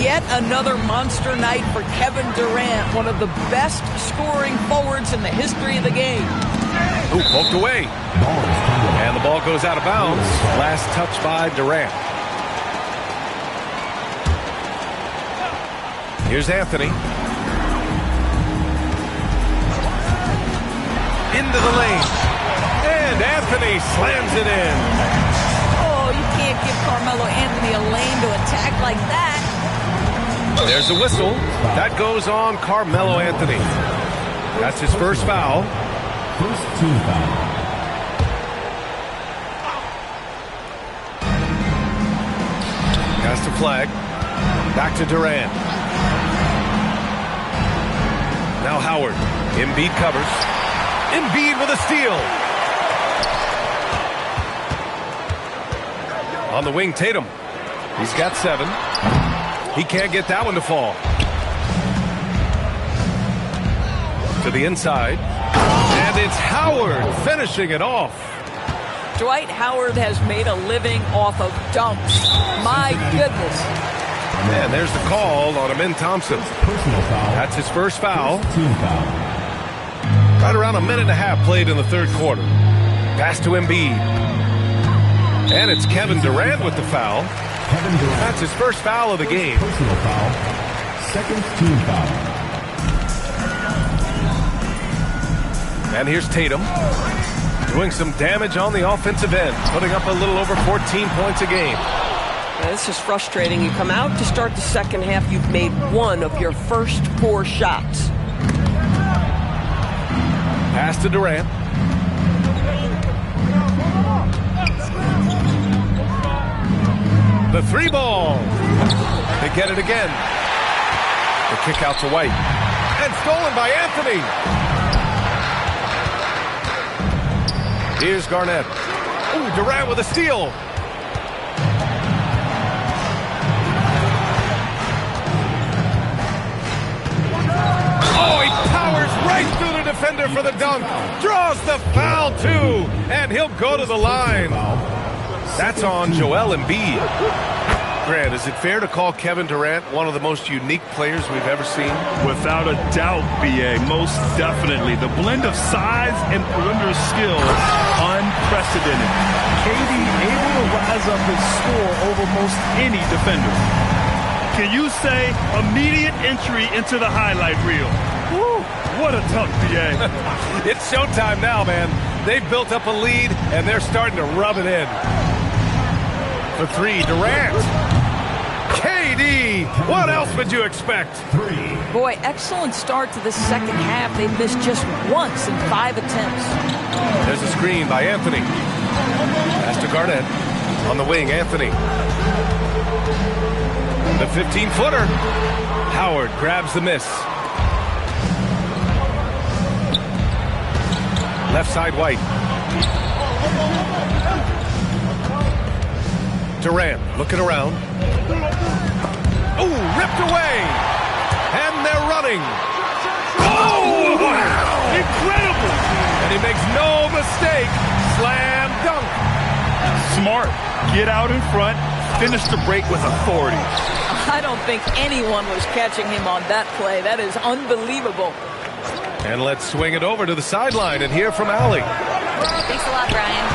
Yet another monster night for Kevin Durant, one of the best scoring forwards in the history of the game. Ooh, poked away. And the ball goes out of bounds. Last touch by Durant. Here's Anthony. Into the lane. And Anthony slams it in. Oh, you can't give Carmelo Anthony a lane to attack like that. There's a whistle. That goes on Carmelo Anthony. That's his first foul. First team foul. Has to flag. Back to Durant. Now Howard. Embiid covers. Embiid with a steal. On the wing, Tatum. He's got 7. He can't get that one to fall. To the inside. And it's Howard finishing it off. Dwight Howard has made a living off of dunks. My goodness. And there's the call on Amin Thompson. Personal foul. That's his first foul. Team foul. Right around a minute and a half played in the third quarter. Pass to Embiid. And it's Kevin Durant with the foul. Kevin Durant. That's his first foul of the game. Personal foul. Second team foul. And here's Tatum. Doing some damage on the offensive end. Putting up a little over 14 points a game. This is frustrating. You come out to start the second half, you've made 1 of your first 4 shots. Pass to Durant. The 3 ball. They get it again. The kick out to White. And stolen by Anthony. Here's Garnett. Ooh, Durant with a steal. Oh, he powers right through the defender for the dunk. Draws the foul, too. And he'll go to the line. That's on Joel Embiid. Grant, is it fair to call Kevin Durant one of the most unique players we've ever seen? Without a doubt, B.A., most definitely. The blend of size and perimeter skill, unprecedented. KD able to rise up his score over most any defender. Can you say immediate entry into the highlight reel? Woo, what a dunk, B.A. It's showtime now, man. They've built up a lead, and they're starting to rub it in. For 3, Durant. KD, what else would you expect? Boy, excellent start to the second half. They've missed just once in 5 attempts. There's a screen by Anthony. Pass to Garnett. On the wing, Anthony. The 15-footer. Howard grabs the miss. Left side, White. Durant looking around. Oh, ripped away. And they're running. Oh, wow. Incredible. And he makes no mistake. Slam dunk. Smart. Get out in front. Finish the break with authority. I don't think anyone was catching him on that play. That is unbelievable. And let's swing it over to the sideline and hear from Allie. Thanks a lot, Brian.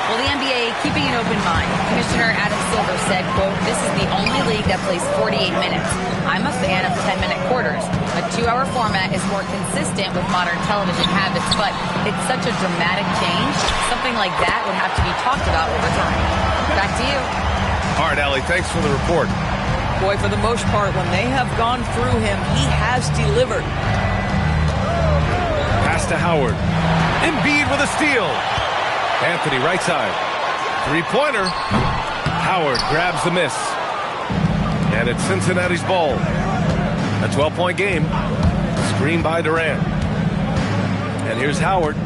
Well, the NBA keeping an open mind. Commissioner Adam Silver said, quote, "This is the only league that plays 48 minutes. I'm a fan of 10-minute quarters. A 2-hour format is more consistent with modern television habits, but it's such a dramatic change. Something like that would have to be talked about over time." Back to you. All right, Allie, thanks for the report. Boy, for the most part, when they have gone through him, he has delivered. Pass to Howard. Embiid with a steal. Anthony, right side. Three-pointer. Howard grabs the miss. And it's Cincinnati's ball. A 12-point game. Screen by Durant. And here's Howard.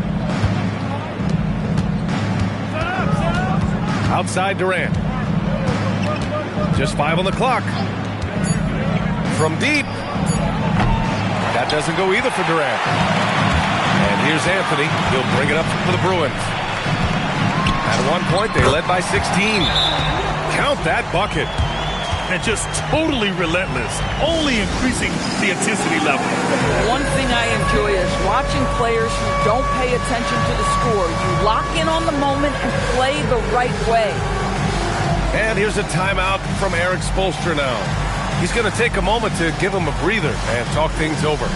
Outside Durant. Just 5 on the clock. From deep. That doesn't go either for Durant. And here's Anthony. He'll bring it up for the Bruins. At one point, they led by 16. Count that bucket. And just totally relentless, only increasing the intensity level. One thing I enjoy is watching players who don't pay attention to the score. You lock in on the moment and play the right way. And here's a timeout from Eric Spoelstra now. He's going to take a moment to give him a breather and talk things over.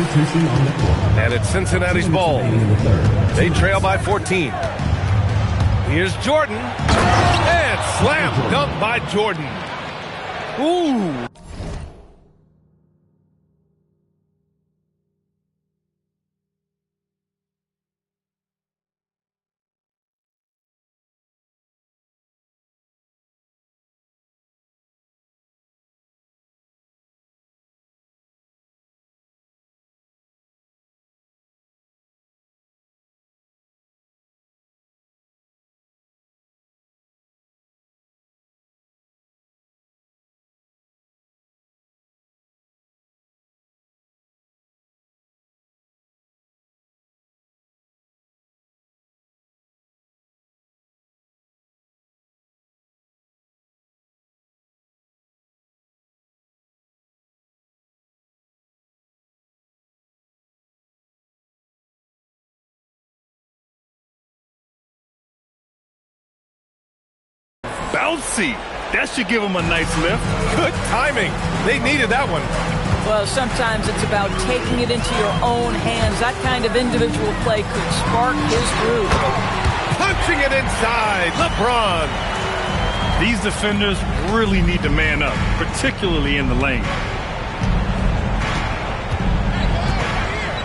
Substitution on the court. And it's Cincinnati's ball. They trail by 14. Here's Jordan. And slam dunk by Jordan. Ooh. Bouncy. That should give him a nice lift. Good timing. They needed that one. Well, sometimes it's about taking it into your own hands. That kind of individual play could spark his groove. Punching it inside. LeBron. These defenders really need to man up, particularly in the lane.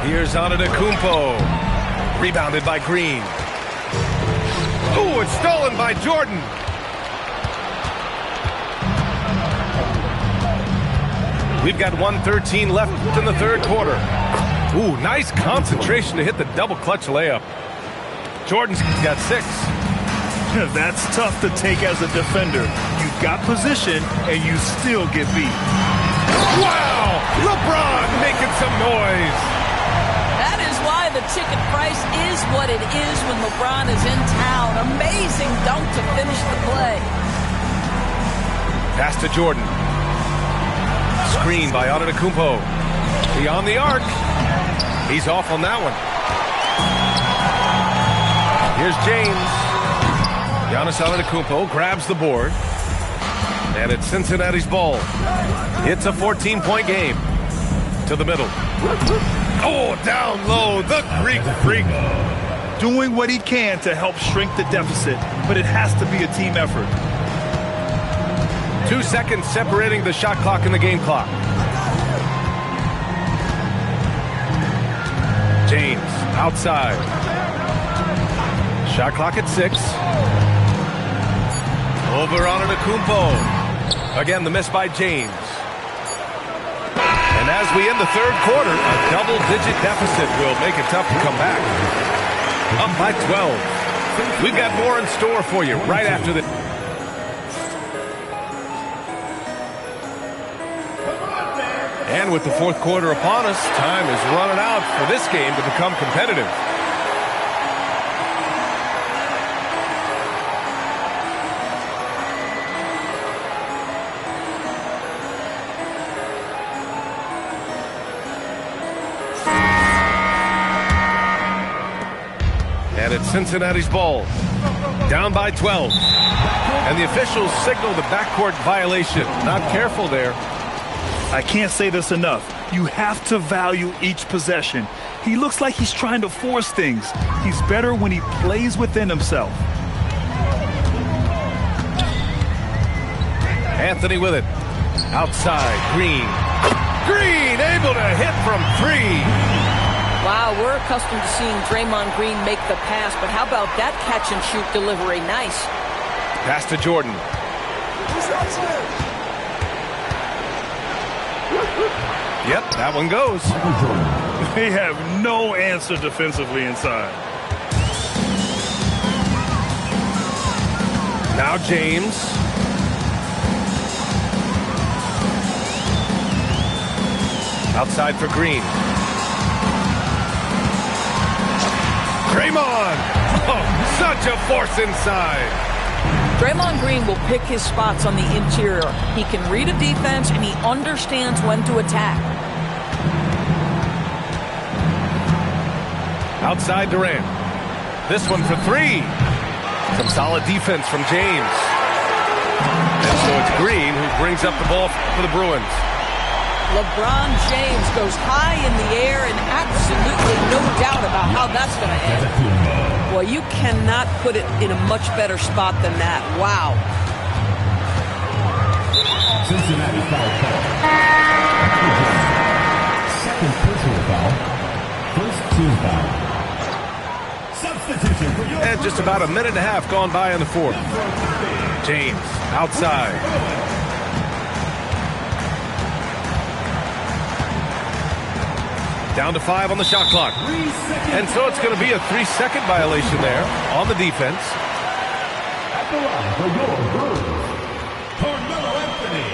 Here's Antetokounmpo. Rebounded by Green. Ooh, it's stolen by Jordan. We've got 1:13 left in the third quarter. Ooh, nice concentration to hit the double clutch layup. Jordan's got 6. That's tough to take as a defender. You've got position, and you still get beat. Wow! LeBron making some noise. That is why the ticket price is what it is when LeBron is in town. Amazing dunk to finish the play. Pass to Jordan. Screen by Antetokounmpo. Beyond the arc. He's off on that one. Here's James. Giannis Antetokounmpo grabs the board. And it's Cincinnati's ball. It's a 14-point game. To the middle. Oh, down low. The Greek Freak. Doing what he can to help shrink the deficit, but it has to be a team effort. 2 seconds separating the shot clock and the game clock. James outside. Shot clock at 6. Over Antetokounmpo. Again, the miss by James. And as we end the third quarter, a double-digit deficit will make it tough to come back. Up by 12. We've got more in store for you right after this. And with the fourth quarter upon us, time is running out for this game to become competitive. And it's Cincinnati's ball. Down by 12. And the officials signal the backcourt violation. Not careful there. I can't say this enough. You have to value each possession. He looks like he's trying to force things. He's better when he plays within himself. Anthony with it. Outside, Green. Green able to hit from 3. Wow, we're accustomed to seeing Draymond Green make the pass, but how about that catch-and-shoot delivery? Nice. Pass to Jordan. Yep, that one goes. They have no answer defensively inside. Now James. Outside for Green. Draymond. Oh, such a force inside. Draymond Green will pick his spots on the interior. He can read a defense, and he understands when to attack. Outside Durant. This one for 3. Some solid defense from James. And so it's Green who brings up the ball for the Bruins. LeBron James goes high in the air and absolutely no doubt about how that's going to end. Well, you cannot put it in a much better spot than that. Wow. Cincinnati foul call. Second personal foul. First team foul. Substitution for your... And just about a minute and a half gone by in the fourth. James outside. Down to 5 on the shot clock. And so it's going to be a 3-second violation there on the defense. At the line for your Brewers, Carmelo Anthony.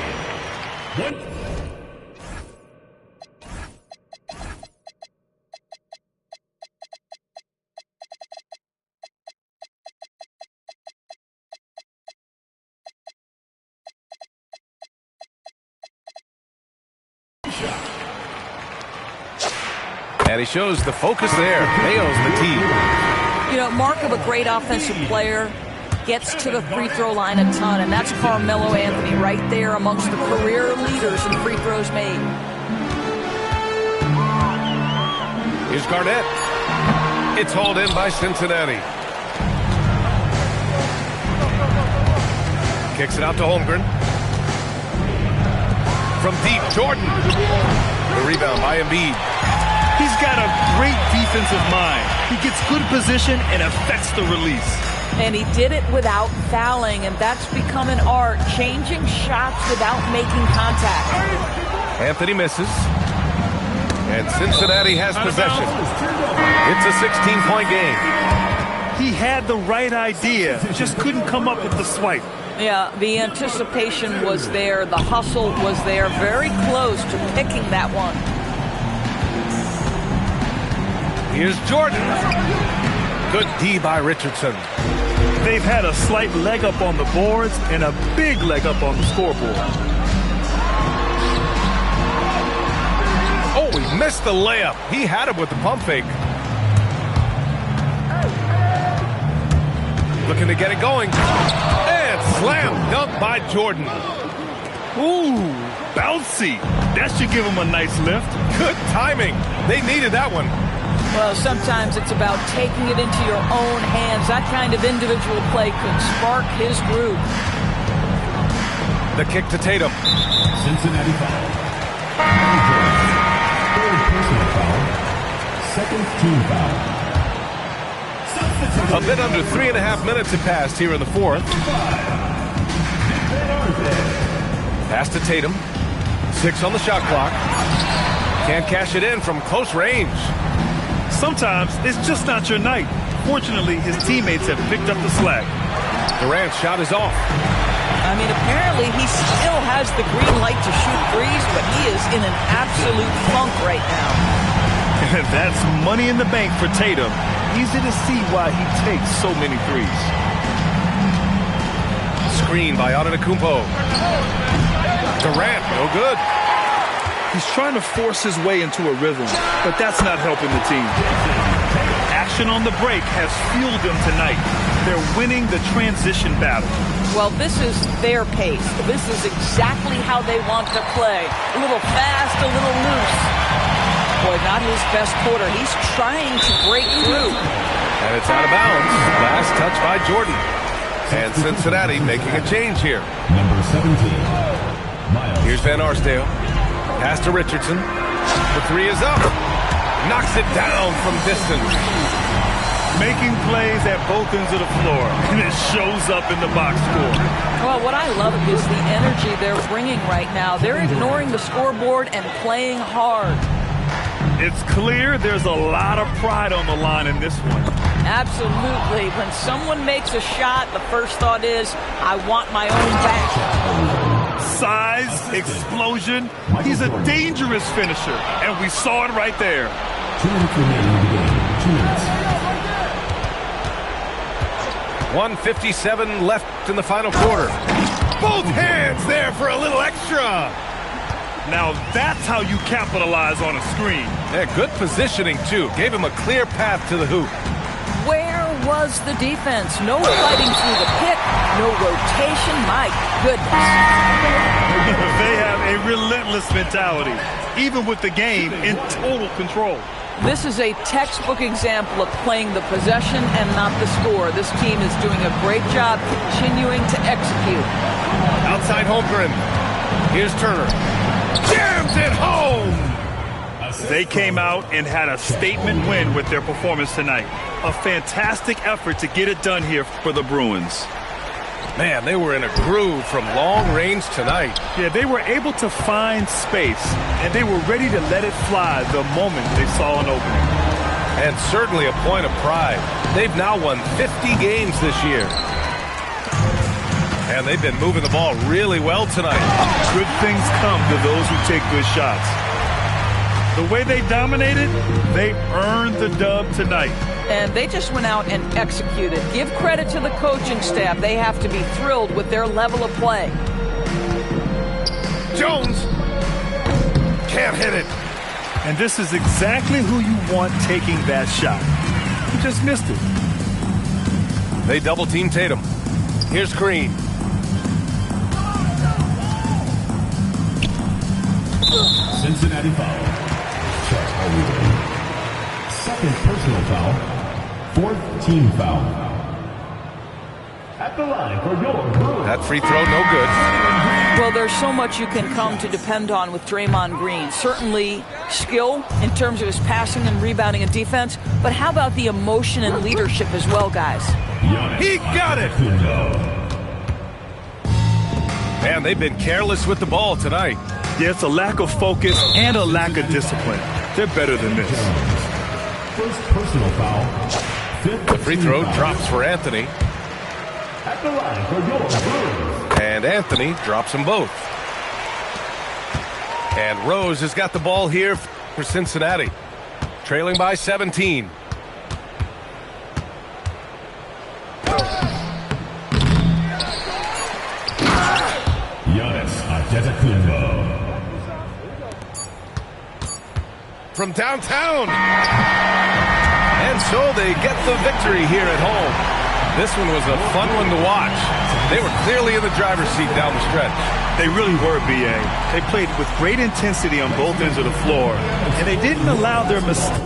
And he shows the focus there. Nails the tee. You know, mark of a great offensive player, gets to the free throw line a ton, and that's Carmelo Anthony right there amongst the career leaders in free throws made. Here's Garnett. It's hauled in by Cincinnati. Kicks it out to Holmgren. From deep, Jordan. The rebound by Embiid. He's got a great defensive mind. He gets good position and affects the release. And he did it without fouling, and that's become an art, changing shots without making contact. Anthony misses. And Cincinnati has possession. It's a 16-point game. He had the right idea, just couldn't come up with the swipe. Yeah, the anticipation was there. The hustle was there. Very close to picking that one. Here's Jordan. Good D by Richardson. They've had a slight leg up on the boards and a big leg up on the scoreboard. Oh, he missed the layup. He had it with the pump fake. Looking to get it going. And slam dunk by Jordan. Ooh, bouncy. That should give him a nice lift. Good timing. They needed that one. Well, sometimes it's about taking it into your own hands. That kind of individual play could spark his groove. The kick to Tatum. Cincinnati foul. Third personal foul. Second team foul. A bit under 3.5 minutes have passed here in the fourth. Pass to Tatum. 6 on the shot clock. Can't cash it in from close range. Sometimes it's just not your night. Fortunately, his teammates have picked up the slack. Durant's shot is off. I mean, apparently he still has the green light to shoot threes, but he is in an absolute funk right now. That's money in the bank for Tatum. Easy to see why he takes so many threes. Screen by Antetokounmpo. Durant, no good. He's trying to force his way into a rhythm, but that's not helping the team. Action on the break has fueled them tonight. They're winning the transition battle. Well, this is their pace. This is exactly how they want to play. A little fast, a little loose. Boy, not his best quarter. He's trying to break through. And it's out of bounds. Last touch by Jordan. And Cincinnati making a change here. Number 17. Miles. Here's Van Arsdale. Pass to Richardson. The three is up. Knocks it down from distance. Making plays at both ends of the floor. And it shows up in the box score. Well, what I love is the energy they're bringing right now. They're ignoring the scoreboard and playing hard. It's clear there's a lot of pride on the line in this one. Absolutely. When someone makes a shot, the first thought is, I want my own back. Size, explosion. He's a dangerous finisher, and we saw it right there. 2 minutes remaining in the game. 2 minutes. 1:57 left in the final quarter. Both hands there for a little extra. Now that's how you capitalize on a screen. Yeah, good positioning, too. Gave him a clear path to the hoop. Where was the defense? No fighting through the pick, no rotation. My goodness. They have a relentless mentality, even with the game in total control. This is a textbook example of playing the possession and not the score. This team is doing a great job continuing to execute. Outside Holmgren. Here's Turner. Jams it home! They came out and had a statement win with their performance tonight. A fantastic effort to get it done here for the Bruins. Man, they were in a groove from long range tonight. Yeah, they were able to find space, and they were ready to let it fly the moment they saw an opening. And certainly a point of pride. They've now won 50 games this year. And they've been moving the ball really well tonight. Good things come to those who take good shots. The way they dominated, they earned the dub tonight. And they just went out and executed. Give credit to the coaching staff. They have to be thrilled with their level of play. Jones can't hit it. And this is exactly who you want taking that shot. He just missed it. They double team Tatum. Here's Green. Cincinnati foul. Chet Holmgren. Second personal foul. Fourth team foul. At the line for your Bruins. That free throw, no good. Well, there's so much you can come to depend on with Draymond Green. Certainly skill in terms of his passing and rebounding and defense, but how about the emotion and leadership as well, guys? He got it! Man, they've been careless with the ball tonight. Yeah, it's a lack of focus and a lack of discipline. They're better than this. First personal foul. The free throw drops for Anthony. At the line for your Bruins. And Anthony drops them both. And Rose has got the ball here for Cincinnati. Trailing by 17. Giannis Antetokounmpo. From downtown. And so they get the victory here at home. This one was a fun one to watch. They were clearly in the driver's seat down the stretch. They really were, B.A. They played with great intensity on both ends of the floor, and they didn't allow their mistakes.